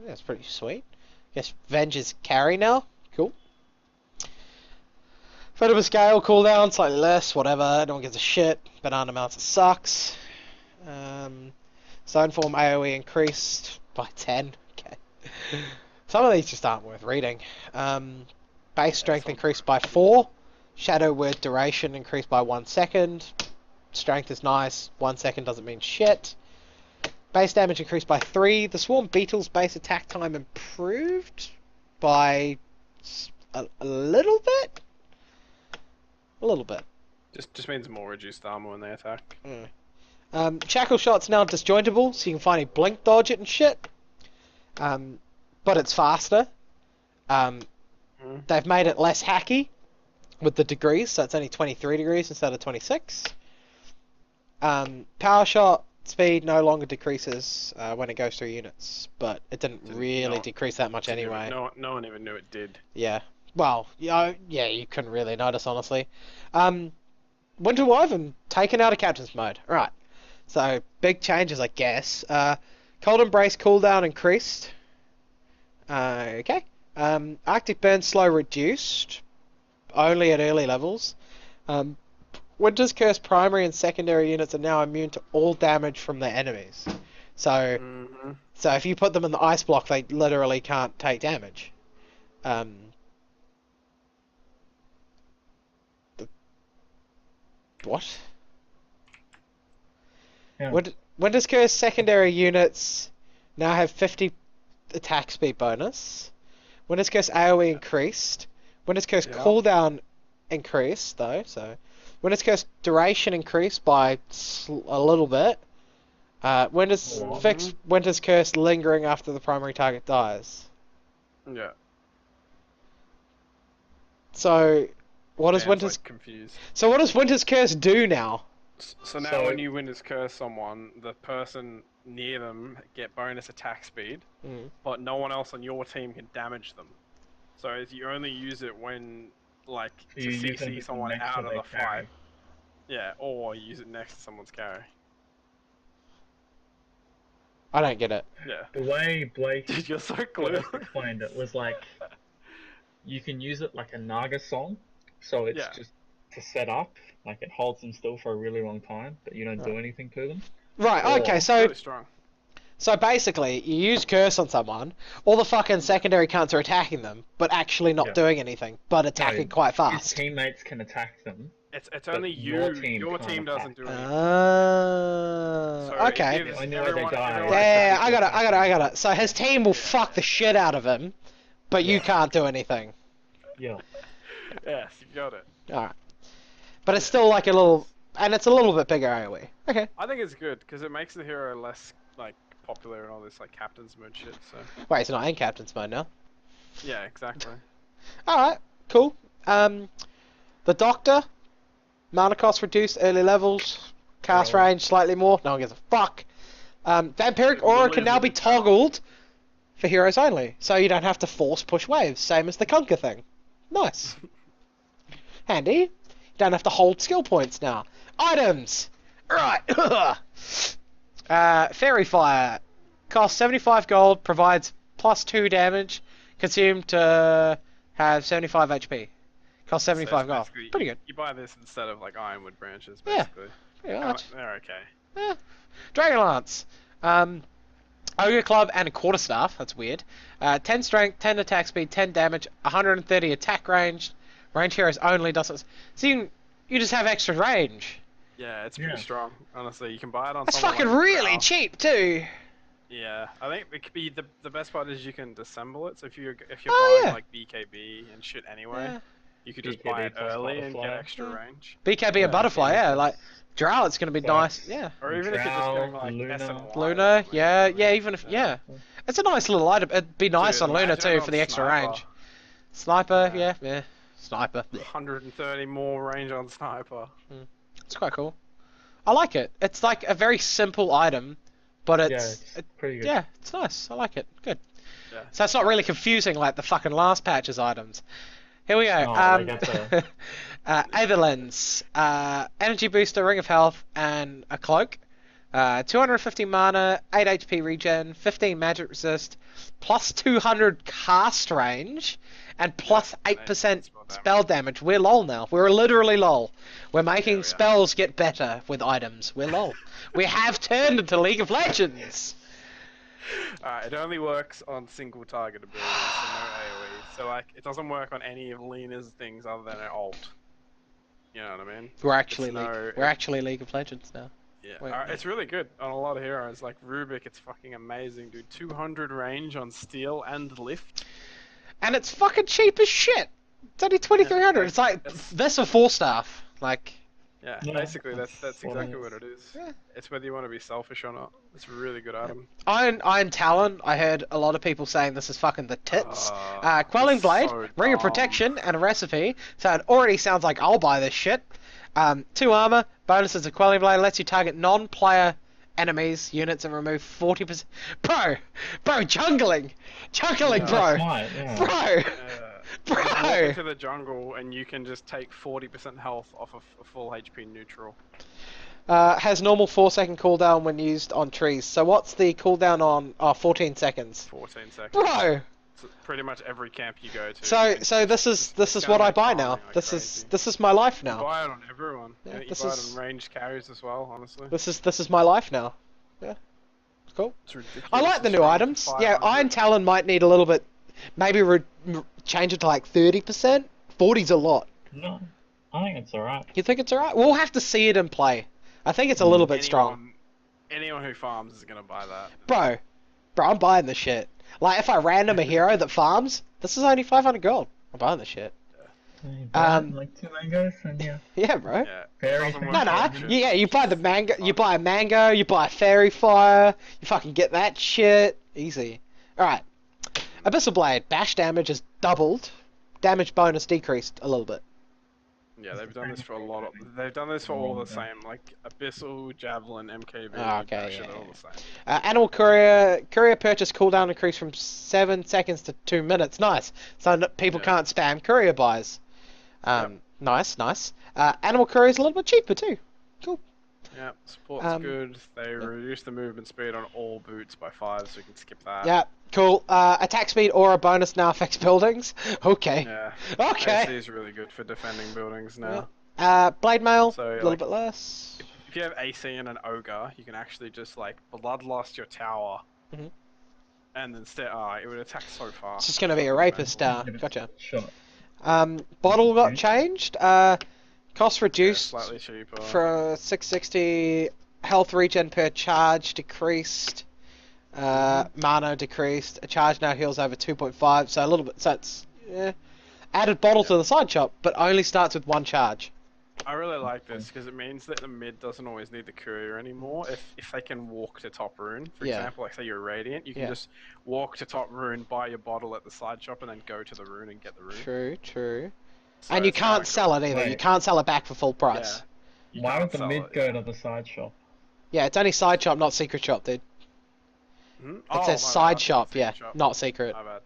That's pretty sweet. Guess Venge is carry now. Cool. Federal Scale cooldown, slightly less, whatever, no one gives a shit. Banana Mountain sucks. Zone Form AoE increased by 10. Okay. Some of these just aren't worth reading. Base Strength increased by 4. Shadow Word duration increased by 1 second. Strength is nice, 1 second doesn't mean shit. Base damage increased by 3. The Swarm Beetle's base attack time improved by a little bit? A little bit. Just means more reduced armor when they attack. Shackle Shot's now disjointable, so you can finally blink dodge it and shit. But it's faster. They've made it less hacky with the degrees, so it's only 23 degrees instead of 26. Power Shot speed no longer decreases when it goes through units, but it didn't really decrease that much anyway. No one even knew it did. Yeah. Well, yeah, you couldn't really notice, honestly. Winter Wyvern taken out of Captain's mode. Right. So, big changes, I guess. Cold Embrace cooldown increased. Okay. Arctic Burn slow reduced. Only at early levels. Winter's Curse primary and secondary units are now immune to all damage from their enemies. So, so if you put them in the ice block, they literally can't take damage. What? Yeah. Winter's Curse secondary units now have 50 attack speed bonus. Winter's Curse AoE increased. Winter's Curse Yeah. cooldown increased, though, so... Winter's Curse duration increased by a little bit. Winter's What? fixed Winter's Curse lingering after the primary target dies. Yeah. So, what does Dan's, Winter's... like, confused. So what does Winter's Curse do now? So now So- when you Winter's Curse someone, the person near them get bonus attack speed, Mm. but no one else on your team can damage them. So you only use it when, like, to You use it CC someone next to out of their the carry. fight. Yeah, or use it next to someone's carry. I don't get it. Yeah. The way Blake Dude, you're so first clueless. explained it was like you can use it like a Naga song, so it's Yeah. just to set up, like it holds them still for a really long time, but you don't do anything to them. Right, Or- okay, It's so really strong. so basically, you use Curse on someone, all the fucking secondary cunts are attacking them, but actually not Yeah. doing anything, but attacking No, quite His fast. teammates can attack them. It's but only your you. team Your can't team doesn't do attack. anything. Uh, So it okay. gives I know they everyone- die. everyone- Yeah, I got it. So his team will fuck the shit out of him, but you can't do anything. Yeah. Yes, you got it. Alright. But it's still like a little... And it's a little bit bigger AoE. Okay. I think it's good because it makes the hero less like popular and all this like captain's mode shit. So Wait, it's not in Captain's Mode now. yeah, exactly. Alright, cool. The Doctor, mana cost reduced, early levels, cast Well. range slightly more, no one gives a fuck. Vampiric It Aura really can now be isn't power. toggled for heroes only, so you don't have to force push waves, same as the Conquer thing. Nice. Handy. You don't have to hold skill points now. Items! Right. Fairy Fire. Costs 75 gold, provides plus 2 damage, consumed to have 75 HP. Costs 75 So it's gold. basically- Pretty good. You buy this instead of like Ironwood branches, Yeah. basically. Pretty How much. mu- They're okay. Eh. Dragonlance. Ogre Club and a Quarterstaff. That's weird. 10 strength, 10 attack speed, 10 damage, 130 attack range. Range heroes only doesn't... So you just have extra range. Yeah, it's pretty Yeah. strong. Honestly, you can buy it on. That's someone fucking like really Drow. cheap too. Yeah, I think it could be the best part is you can disassemble it. So if you're Oh, buying yeah. like BKB and shit anyway, Yeah. you could just BKB buy it plus early and get Butterfly. extra Yeah. range. BKB Yeah, and Butterfly, yeah. yeah. Like, Drow, it's going to be Fox. nice. Yeah. Or even if you're just Drow, going like Luna. S and Y or Luna, something. yeah, even if... Yeah. It's a nice little item. It'd be nice Dude, on Luna imagine it too on for the extra Sniper. range. Sniper, Yeah. yeah. Sniper. 130 more range on sniper. It's quite cool. I like it. It's like a very simple item, but Yeah, it's... it's pretty good. Yeah, it's nice. I like it. Good. Yeah. So it's not really confusing like the fucking last patch's items. Here we go. Oh, they got the- Aether Lens, energy booster, ring of health, and a cloak. 250 mana, 8 HP regen, 15 magic resist, plus 200 cast range, and plus 8% spell damage. We're lol now. We're literally lol. We're making we are. spells get better with items. We're lol. We have turned into League of Legends. It only works on single target abilities, so no AoE. So like, it doesn't work on any of Lena's things other than an ult. You know what I mean? We're actually It's no- we're actually League of Legends now. Yeah. Wait, It's really good on a lot of heroes. Like Rubik, it's fucking amazing, dude. 200 range on steel and lift. And it's fucking cheap as shit. It's only 2,300. It's like It's- this or 4-staff. Like, Yeah, Yeah, basically that's that's what exactly it what is. it is. Yeah. It's whether you want to be selfish or not. It's a really good item. Iron Talon, I heard a lot of people saying this is fucking the tits. Quelling it's Blade, so Ring of dumb. Protection, and a recipe. So it already sounds like I'll buy this shit. 2 armor, bonuses of Quelling Blade, lets you target non-player enemies, units, and remove 40%. Bro, jungling, Yeah. bro, Smart, yeah. bro, You walk bro. into the jungle and you can just take 40% health off of a full HP neutral. Has normal 4-second cooldown when used on trees. So what's the cooldown on? Oh, 14 seconds. 14 seconds. Bro. So pretty much every camp you go to. So you can- so this is it's what gonna I make buy farming now. like This crazy. is my life You now. buy it on everyone. Yeah, You this buy is- it on ranged carries as well, honestly. This is my life now. Yeah. Cool. It's ridiculous. I like the It's new strong items. for Yeah, 500. Iron Talon might need a little bit, maybe change it to like 30%. 40's a lot. No, I think it's alright. You think it's alright? We'll have to see it in play. I think it's a little bit strong. Anyone who farms is gonna buy that. Bro, I'm buying this shit. Like, if I random a hero that farms, this is only 500 gold. I'm buying this shit. Like 2 mangoes and yeah. Yeah, bro. Yeah. Very Doesn't work No, for no. options. Yeah, you buy the mango. You buy a mango. You buy a fairy fire. You fucking get that shit. Easy. All right. Abyssal Blade. Bash damage is doubled. Damage bonus decreased a little bit. Yeah, they've done this for a lot of. They've done this for all the same, like Abyssal, Javelin, MKB, Oh, okay, Basher, yeah, they're all yeah. the same. Animal courier purchase cooldown increased from 7 seconds to 2 minutes. Nice. So people Yeah. can't spam courier buys. Nice, nice. Animal courier is a little bit cheaper too. Cool. Yeah, support's good. They reduce the movement speed on all boots by 5, so you can skip that. Yeah, cool. Attack speed aura bonus now affects buildings. Okay. Yeah. Okay. AC is really good for defending buildings now. Blade mail, So, a little like, bit less. If you have AC and an ogre, you can actually just like bloodlust your tower, Mhm. and then it would attack so It's fast. just gonna be a rapist. Gotcha. Shot. Bottle got changed. Cost Yeah, reduced slightly cheaper. for 660. Health regen per charge decreased. Mana decreased. A charge now heals over 2.5, so a little bit. So it's added bottle to the side shop, but only starts with 1 charge. I really like this because it means that the mid doesn't always need the courier anymore. If they can walk to top rune, for Yeah. example, like say you're Radiant, you can Yeah. just walk to top rune, buy your bottle at the side shop, and then go to the rune and get the rune. True, true. So And you it's kinda can't sell it either. You Wait. can't sell it back for full price. Yeah. You Why can't would the sell mid it, go yeah. to the side shop? Yeah, it's only side shop, not secret shop, dude. Hmm? It Oh, says my side bad, shop, secret yeah, shop. not secret. My bad.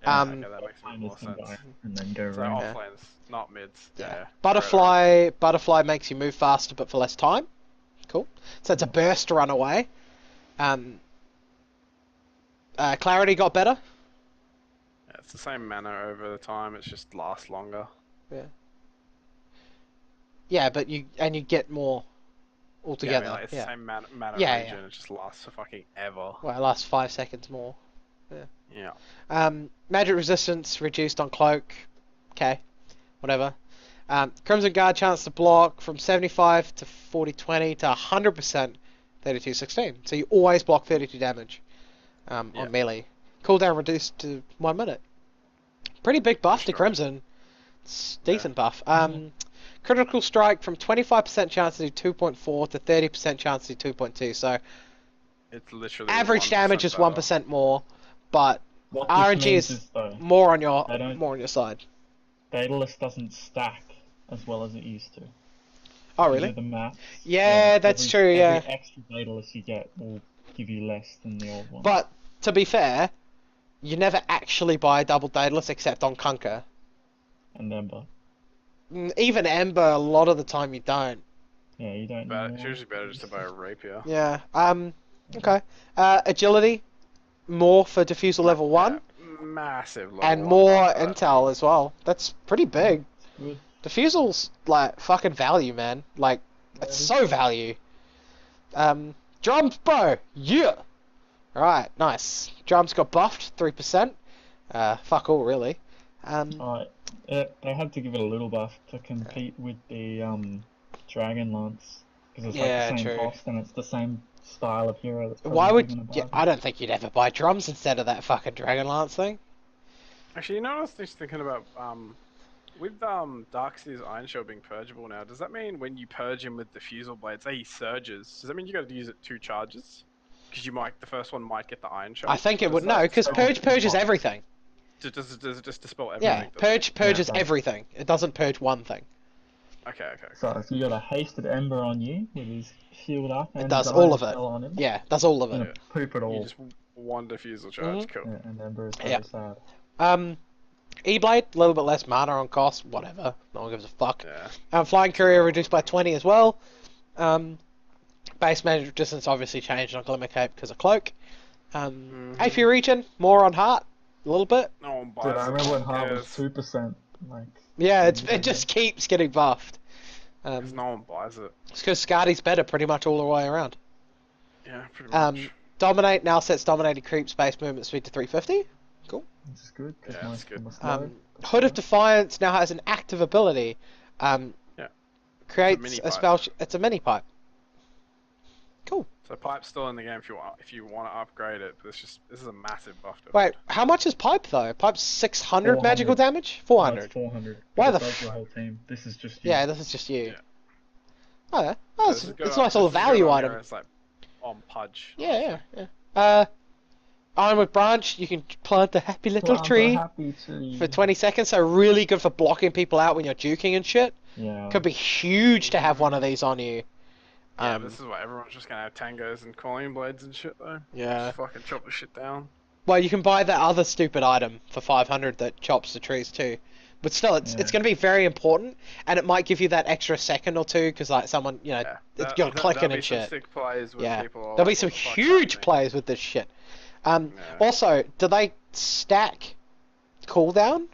Yeah, Um, okay, that makes Find more this and sense. buy, and then go So around. Yeah. offlanes, not mids. Yeah. Butterfly makes you move faster, but for less time. Cool. So it's a burst run away. Clarity got better. Yeah, it's the same mana over the time. It's just lasts longer. Yeah, but you get more Yeah, I altogether. mean, like, it's the same mana Yeah, region. yeah. It just lasts for fucking ever. Well, it lasts 5 seconds more. Yeah. Magic resistance reduced on cloak. Okay, whatever. Crimson Guard chance to block from 75 to 40-20 to 100% 32-16. So you always block 32 damage Yeah. on melee. Cooldown reduced to 1 minute. Pretty big buff to Sure. Crimson. It's decent buff. Critical strike from 25% chance to do 2.4 to 30% chance to do 2.2. So It's literally average 1% damage is better. 1% more, but What this RNG means is though, more on your I don't- side. Daedalus doesn't stack as well as it used to. Oh, You really? do the math. Yeah, that's true, yeah. Every extra Daedalus you get will give you less than the old one. But to be fair, you never actually buy double Daedalus except on Kunkka. And Ember. Even Ember, a lot of the time you don't. Yeah, you don't But know. it's usually better just to buy a rapier. Yeah. Okay. Agility, more for Diffusal level 1, Yeah, massive. Level and one more buff for that. intel as well. That's pretty big. Good. Diffusal's like fucking value, man. Like, it's so value. Drums, bro. Yeah. Alright, nice. Drums got buffed 3%. Fuck all, really. Alright, they had to give it a little buff to compete with the Dragon Lance. Because it's Yeah, like the same true. cost and it's the same style of hero. That's Why probably would gonna yeah, buy I don't think you'd ever buy drums instead of that fucking Dragonlance thing. Actually, you know what I was just thinking about? With Darkseer's Iron Shell being purgeable now, does that mean when you purge him with Diffusal Blade, say he surges, does that mean you got to use it 2 charges? Because the first one might get the Iron Shell. I think it Does would that no, because dispel- purges everything. Does it just dispel everything? Yeah, does it? purges Yeah. everything. It doesn't purge one thing. Okay. So if you got a hasted Ember on you with his shield up and does his all Iron of it. Spell on him, Yeah, that's all of you're it. gonna poop it You all. just one Diffusal charge. Cool. Yeah, and Ember is Yeah. very sad. E-Blade, a little bit less mana on cost, whatever. No one gives a fuck. Yeah. Flying Courier reduced by 20 as well. Base magic distance obviously changed on Glimmer Cape because of Cloak. AP Region, more on Heart, a little bit. No one buys Dude, I it, remember no when one Heart was cares, 2%. Like, Yeah, it just keeps getting buffed. 'cause no one buys it. It's because Scardy's better pretty much all the way around. Yeah, pretty much. Dominate now sets Dominated Creep space movement speed to 350. which is good. Cause Yeah, most it's good. of them are slow. Hood of Defiance now has an active ability. Yeah. Creates mini a pipe. spell. It's a mini pipe. Cool. So pipe's still in the game if you want to upgrade it, but this is a massive buff to Wait, it. how much is Pipe though? Pipe's 600 400. magical damage? No, 400. it's 400. Why Why the the f- your whole team. This is just you. Yeah, this is just you. Yeah. Oh, yeah. So Oh, this is good it's a nice on- little this is good value on item. heroes like on Pudge. Yeah, yeah. Ironwood Branch, you can plant a happy little Plant a tree happy tree. for 20 seconds, so really good for blocking people out when you're juking and shit. Yeah. Could be huge to have one of these on you. Yeah, this is what everyone's just gonna have tangos and calling blades and shit though. Yeah. Just fucking chop the shit down. Well, you can buy that other stupid item for 500 that chops the trees too. But still, it's Yeah. going to be very important, and it might give you that extra second or two, because like someone, you know, Yeah. it's got clicking There'll be and some shit. sick plays with Yeah, people. there'll be like, some what the fuck's huge happening? plays with this shit. Yeah. Also, do they stack cooldown,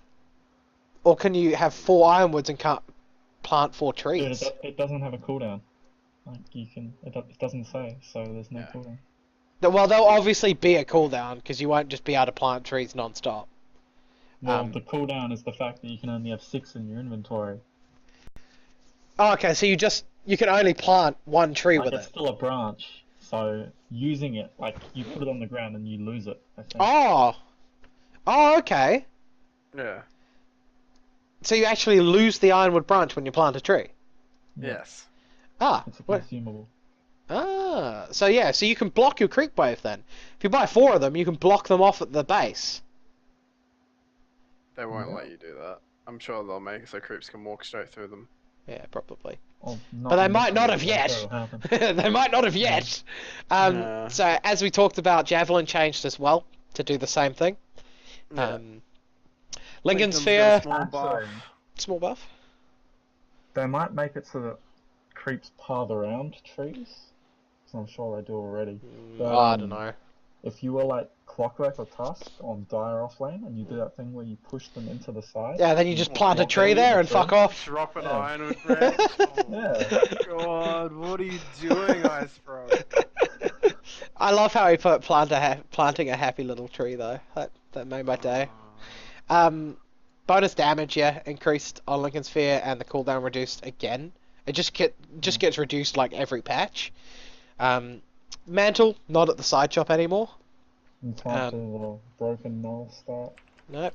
or can you have 4 ironwoods and can't plant 4 Dude, trees? it doesn't have a cooldown. Like you can, it doesn't say, so there's no Yeah. cooldown. Well, there'll obviously be a cooldown because you won't just be able to plant trees non-stop. Well, the cooldown is the fact that you can only have 6 in your inventory. Oh, okay, so you can only plant 1 tree Like with it's it. still a branch, so using it, like you put it on the ground and you lose it. I think. Oh, okay. Yeah. So you actually lose the ironwood branch when you plant a tree. Yeah. Yes. It's a What? consumable. So yeah, so you can block your creep wave then. If you buy 4 of them, you can block them off at the base. They won't Yeah. let you do that. I'm sure they'll make it so creeps can walk straight through them. Yeah, probably. Well, But they might not have I'm yet. sure it'll happen. They might not have yet. Yeah. So as we talked about, Javelin changed as well to do the same thing. Lincoln Lincoln's Sphere, got a small buff. Actually, small buff. they might make it so that creeps path around trees. So I'm sure they do already. But, I don't know. If you were like Clockwork or Tusk on Dire offlane and you do that thing where you push them into the side. Yeah, then you just plant a Block tree them there in and the fuck tree. off. Drop an Yeah. ironwood branch. Oh Yeah. God, what are you doing, Ice Bro? I love how he put planting a happy little tree though. That made my day. Bonus damage, yeah, increased on Lincoln Sphere, and the cooldown reduced again. It just gets reduced like every patch. Mantle, not at the side shop anymore. And time to the broken null start. Nope.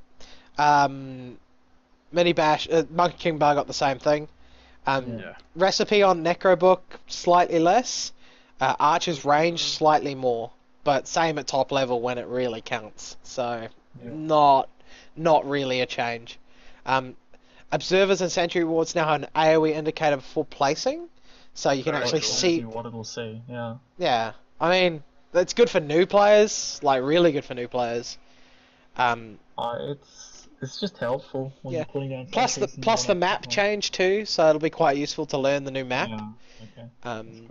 Mini Bash, Monkey King Bar got the same thing. Yeah. Recipe on Necrobook, slightly less. Archer's range, slightly more. But same at top level when it really counts. So, Yeah. not really a change. Observers and Sentry Wards now have an AoE indicator before placing. So you can Very actually cool. see... what it'll see. Yeah. Yeah. I mean, that's good for new players. Like, really good for new players. It's just helpful when Yeah. you're putting down. Plus the sentries and plus all the that map stuff. change too, so it'll be quite useful to learn the new map. Yeah. Okay.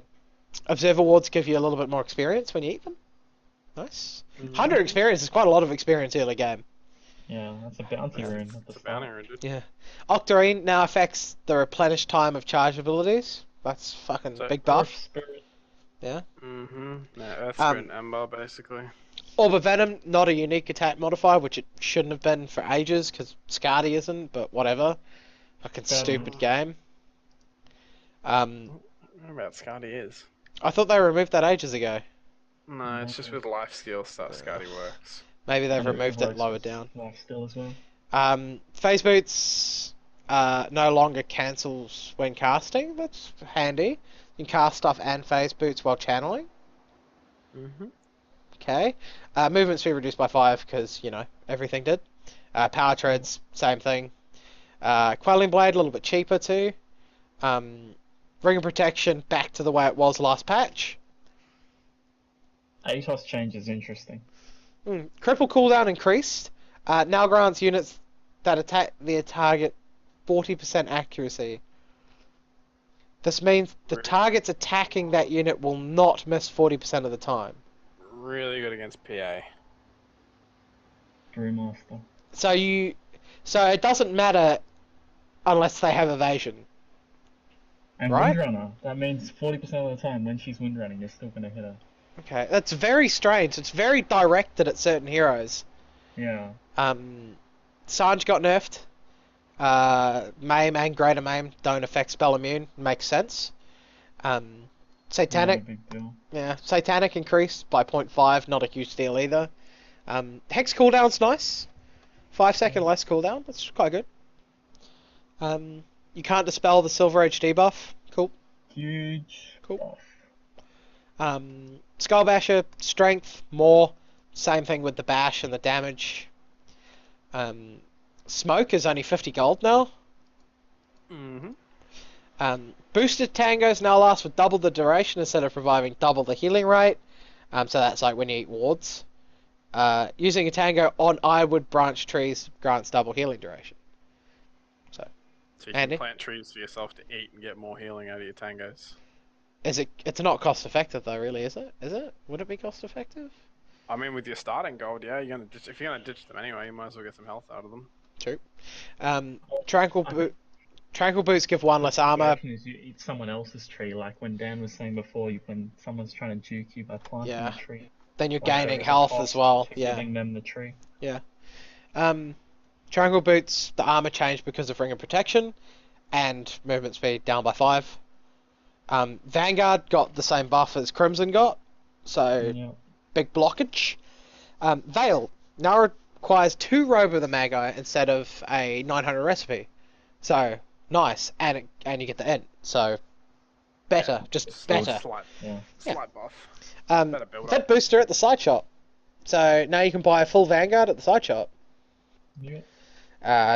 Observer wards give you a little bit more experience when you eat them. Nice. 100 experience is quite a lot of experience early game. Yeah, that's a bounty rune at the It's a bounty start. rune, dude. Yeah. Octarine now affects the replenish time of charge abilities. That's fucking So big buff. Earth Spirit. Yeah. Mm-hmm. Yeah, Earth Um, Spirit and Ember, basically. Orb of Venom, not a unique attack modifier, which it shouldn't have been for ages, because Scardy isn't, but whatever. Fucking Fair stupid game. I don't know about Scardy is. I thought they removed that ages ago. No, it's just with life skills that Scardy works. Maybe they've And it removed it works lower with down. Life still as well. Phase boots no longer cancels when casting. That's handy. You can cast stuff and phase boots while channeling. Mm-hmm. Okay. Movement speed reduced by 5 because, you know, everything did. Power treads, same thing. Quelling blade, a little bit cheaper too. Ring of protection back to the way it was last patch. Atos change is interesting. Cripple cooldown increased. Now grants units that attack their target 40% accuracy. This means the Really? targets attacking that unit will not miss 40% of the time. Really good against PA. Brewmaster. So it doesn't matter unless they have evasion. And Right? Windrunner. That means 40% of the time when she's windrunning, you're still going to hit her. Okay, that's very strange. It's very directed at certain heroes. Yeah. Sanj got nerfed. Maim and Greater Maim don't affect spell immune. Makes sense. Satanic, Not a big deal. yeah, Satanic increased by 0.5, not a huge deal either. Hex cooldown's nice. 5-second less cooldown, that's quite good. You can't dispel the Silver Age debuff, cool. Huge. Cool. Buff. Skull Basher, strength, more. Same thing with the bash and the damage. Smoke is only 50 gold now. Boosted tangos now last for double the duration instead of providing double the healing rate. So that's like when you eat wards. Using a tango on Ironwood branch trees grants double healing duration. So you Andy? can plant trees for yourself to eat and get more healing out of your tangos. It's not cost effective though, really, is it? Is it? Would it be cost effective? I mean, with your starting gold, yeah, you're gonna if you're gonna ditch them anyway, you might as well get some health out of them. True. Tranquil boots give one less armor. The option is you eat someone else's tree, like when Dan was saying before, when someone's trying to juke you by planting Yeah. a tree. Then you're Like, gaining there's a health cost as well. to Yeah. giving them the tree. Tranquil boots, the armor changed because of ring of protection, and movement speed down by 5. Vanguard got the same buff as Crimson got, so Yeah. big blockage. Veil now requires 2 Robe of the Magi instead of a 900 recipe, so nice, and you get the int, so better, just Slight- better. Slight, Yeah. slight buff. Better build Vet up. booster at the side shop, so now you can buy a full Vanguard at the side shop. Yeah.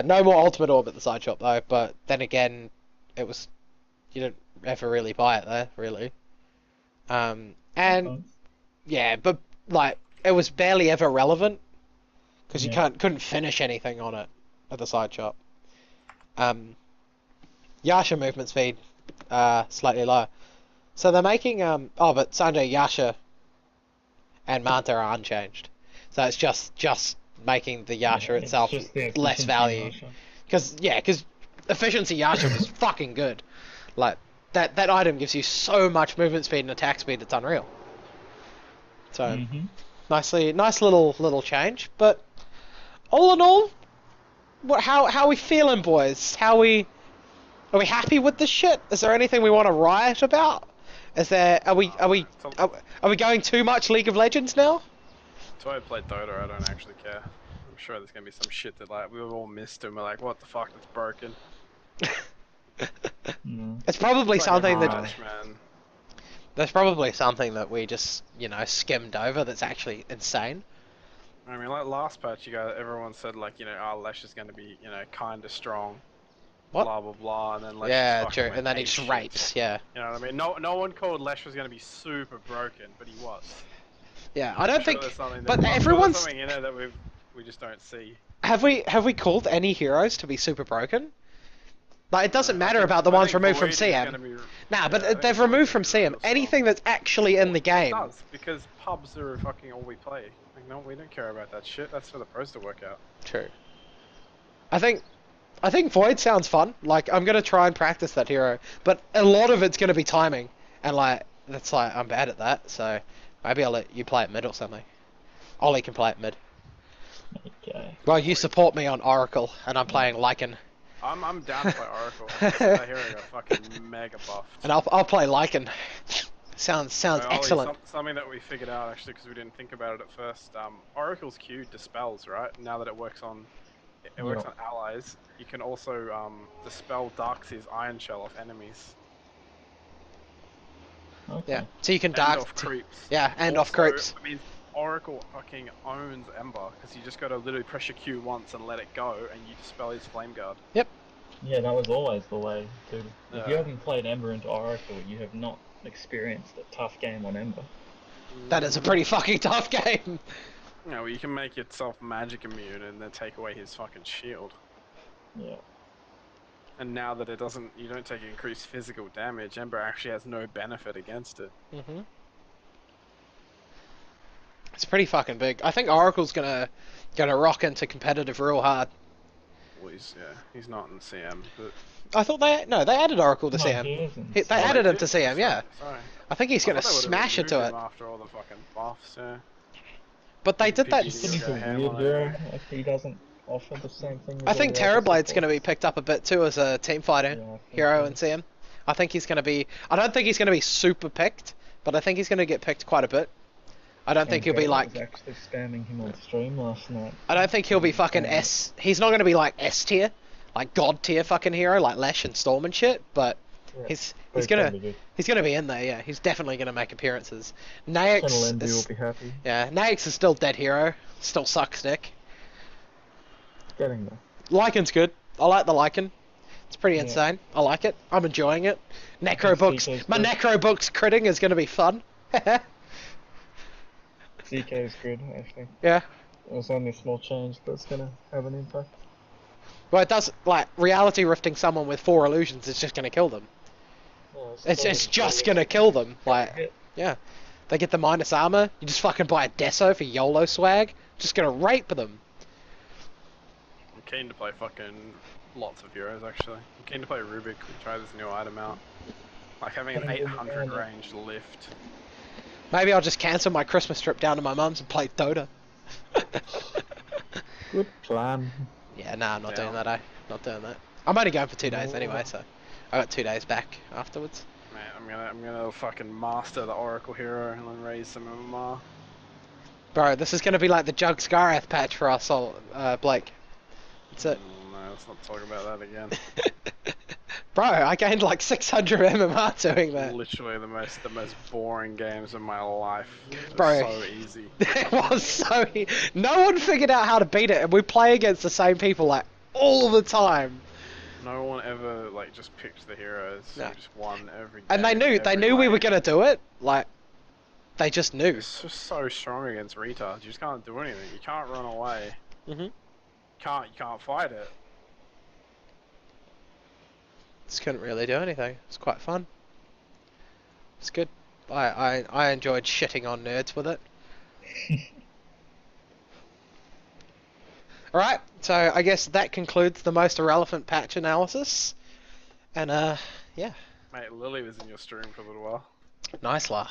No more Ultimate Orb at the side shop though, but then again, you don't ever really buy it there, really. And yeah, but like it was barely ever relevant because you Yeah. couldn't finish anything on it at the side shop. Yasha movement speed slightly lower, so they're making but Sanjay, Yasha and Manta are unchanged, so it's just making the Yasha Yeah, it's itself just the less efficiency value. Yasha. Because efficiency Yasha was fucking good. Like that item gives you so much movement speed and attack speed, it's unreal. So Mhm. nice little change. But all in all, how are we feeling, boys? Are we happy with this shit? Is there anything we want to riot about? Are we going too much League of Legends now? That's why I played Dota. I don't actually care. I'm sure there's gonna be some shit that like we've all missed and we're like, what the fuck? That's broken. Yeah. It's probably It's like something every that match, man. there's probably something that we just skimmed over that's actually insane. I mean, like last patch, everyone said like, Lesh is gonna be, kind of strong. What? Blah blah blah, and then Lesh Yeah, fucking true. went And then he ape just shit. rapes. Yeah. You know what I mean? No one called Lesh was gonna be super broken, but he was. Yeah. I don't I'm sure think. there's something but I'm sure everyone's- there's something in it that we just don't see. Have we called any heroes to be super broken? Like it doesn't I matter think- about the I ones think removed from Void is CM. gonna be- Nah, yeah, I but think they've Void's removed from gonna be CM really strong. anything that's actually in the It game. does, because pubs are fucking all we play. Like, no, we don't care about that shit. That's for the pros to work out. True. I think Void sounds fun. Like I'm gonna try and practice that hero, but a lot of it's gonna be timing, and I'm bad at that. So maybe I'll let you play it mid or something. Ollie can play it mid. Okay. Well, you support me on Oracle, and I'm playing Lycan, I'm down to play Oracle. That hero got fucking mega buffed. and I'll play Lycan. Sounds Ollie, excellent. Something that we figured out actually because we didn't think about it at first. Oracle's Q dispels, right? Now that it works on allies, you can also dispel Darkseid's Iron Shell off enemies. Okay. Yeah, so you can And dark. off creeps. Yeah, and off Also, creeps. I mean, Oracle fucking owns Ember because you just gotta literally press your Q once and let it go, and you dispel his Flame Guard. Yeah, that was always the way, too. If you Yeah. haven't played Ember into Oracle, you have not experienced a tough game on Ember. That is a pretty fucking tough game. You know, you can make yourself magic immune and then take away his fucking shield. Yeah. And now that you don't take increased physical damage, Ember actually has no benefit against it. Mm-hmm. It's pretty fucking big. I think Oracle's gonna rock into competitive real hard. Well, he's not in CM, but I thought they added Oracle to No, CM. he isn't. They Oh, added him did? to CM, yeah. Sorry. I think he's I gonna thought they would've smash removed into him it. after all the fucking buffs, yeah. But they did that. PPD. I think he's a Go ham weird on it. hero. Like, he doesn't offer the same thing. I think Terrorblade's gonna be picked up a bit too as a team fighter Yeah, I think hero so. in CM. I think he's going to be. I don't think he's going to be super picked, but I think he's going to get picked quite a bit. I don't think he'll be Garrett like. was actually spamming him on stream last night. I don't think he'll be fucking S. He's not going to be like S tier, like God tier fucking hero, like Lash and Storm and shit. But Yeah, he's but gonna be good. he's gonna be in there. Yeah, he's definitely gonna make appearances. Channel Naix Envy will is, be happy. yeah, Naix is still dead hero. Still sucks dick. Getting there. Lycan's good. I like the Lycan. It's pretty Yeah. insane. I like it. I'm enjoying it. Necro books. CK's My good. Necro books critting is gonna be fun. CK is good, actually. Yeah. It was only a small change that's gonna have an impact. Well, it does, like, reality rifting someone with 4 illusions is just gonna kill them. Yeah, It's just gonna kill them. Like, yeah. They get the minus armor, you just fucking buy a Deso for YOLO swag, just gonna rape them. I'm keen to play fucking lots of heroes actually. I'm keen to play Rubik and try this new item out. Like having an 800 range lift. Maybe I'll just cancel my Christmas trip down to my mum's and play Dota. Good plan. Yeah, nah, I'm not Yeah. doing that, Not doing that. I'm only going for 2 days anyway, so I got 2 days back afterwards. Man, I'm gonna fucking master the Oracle hero and then raise some MMR. Bro, this is gonna be like the Jug Scarrath patch for us all, Blake. That's it. No, let's not talk about that again. Bro, I gained like 600 MMR doing that. Literally the most boring games of my life. It was Bro. so easy. It was so. No one figured out how to beat it, and we play against the same people like all the time. No one ever like just picked the heroes. No. We just won every game. And they knew we were gonna do it. Like, they just knew. It's just so strong against retards. You just can't do anything. You can't run away. Mhm. You can't fight it. Just couldn't really do anything. It's quite fun. It's good. I enjoyed shitting on nerds with it. Alright, so I guess that concludes the most irrelevant patch analysis. And yeah. Mate, Lily was in your stream for a little while. Nice la.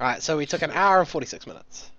Alright, so we took an hour and 46 minutes.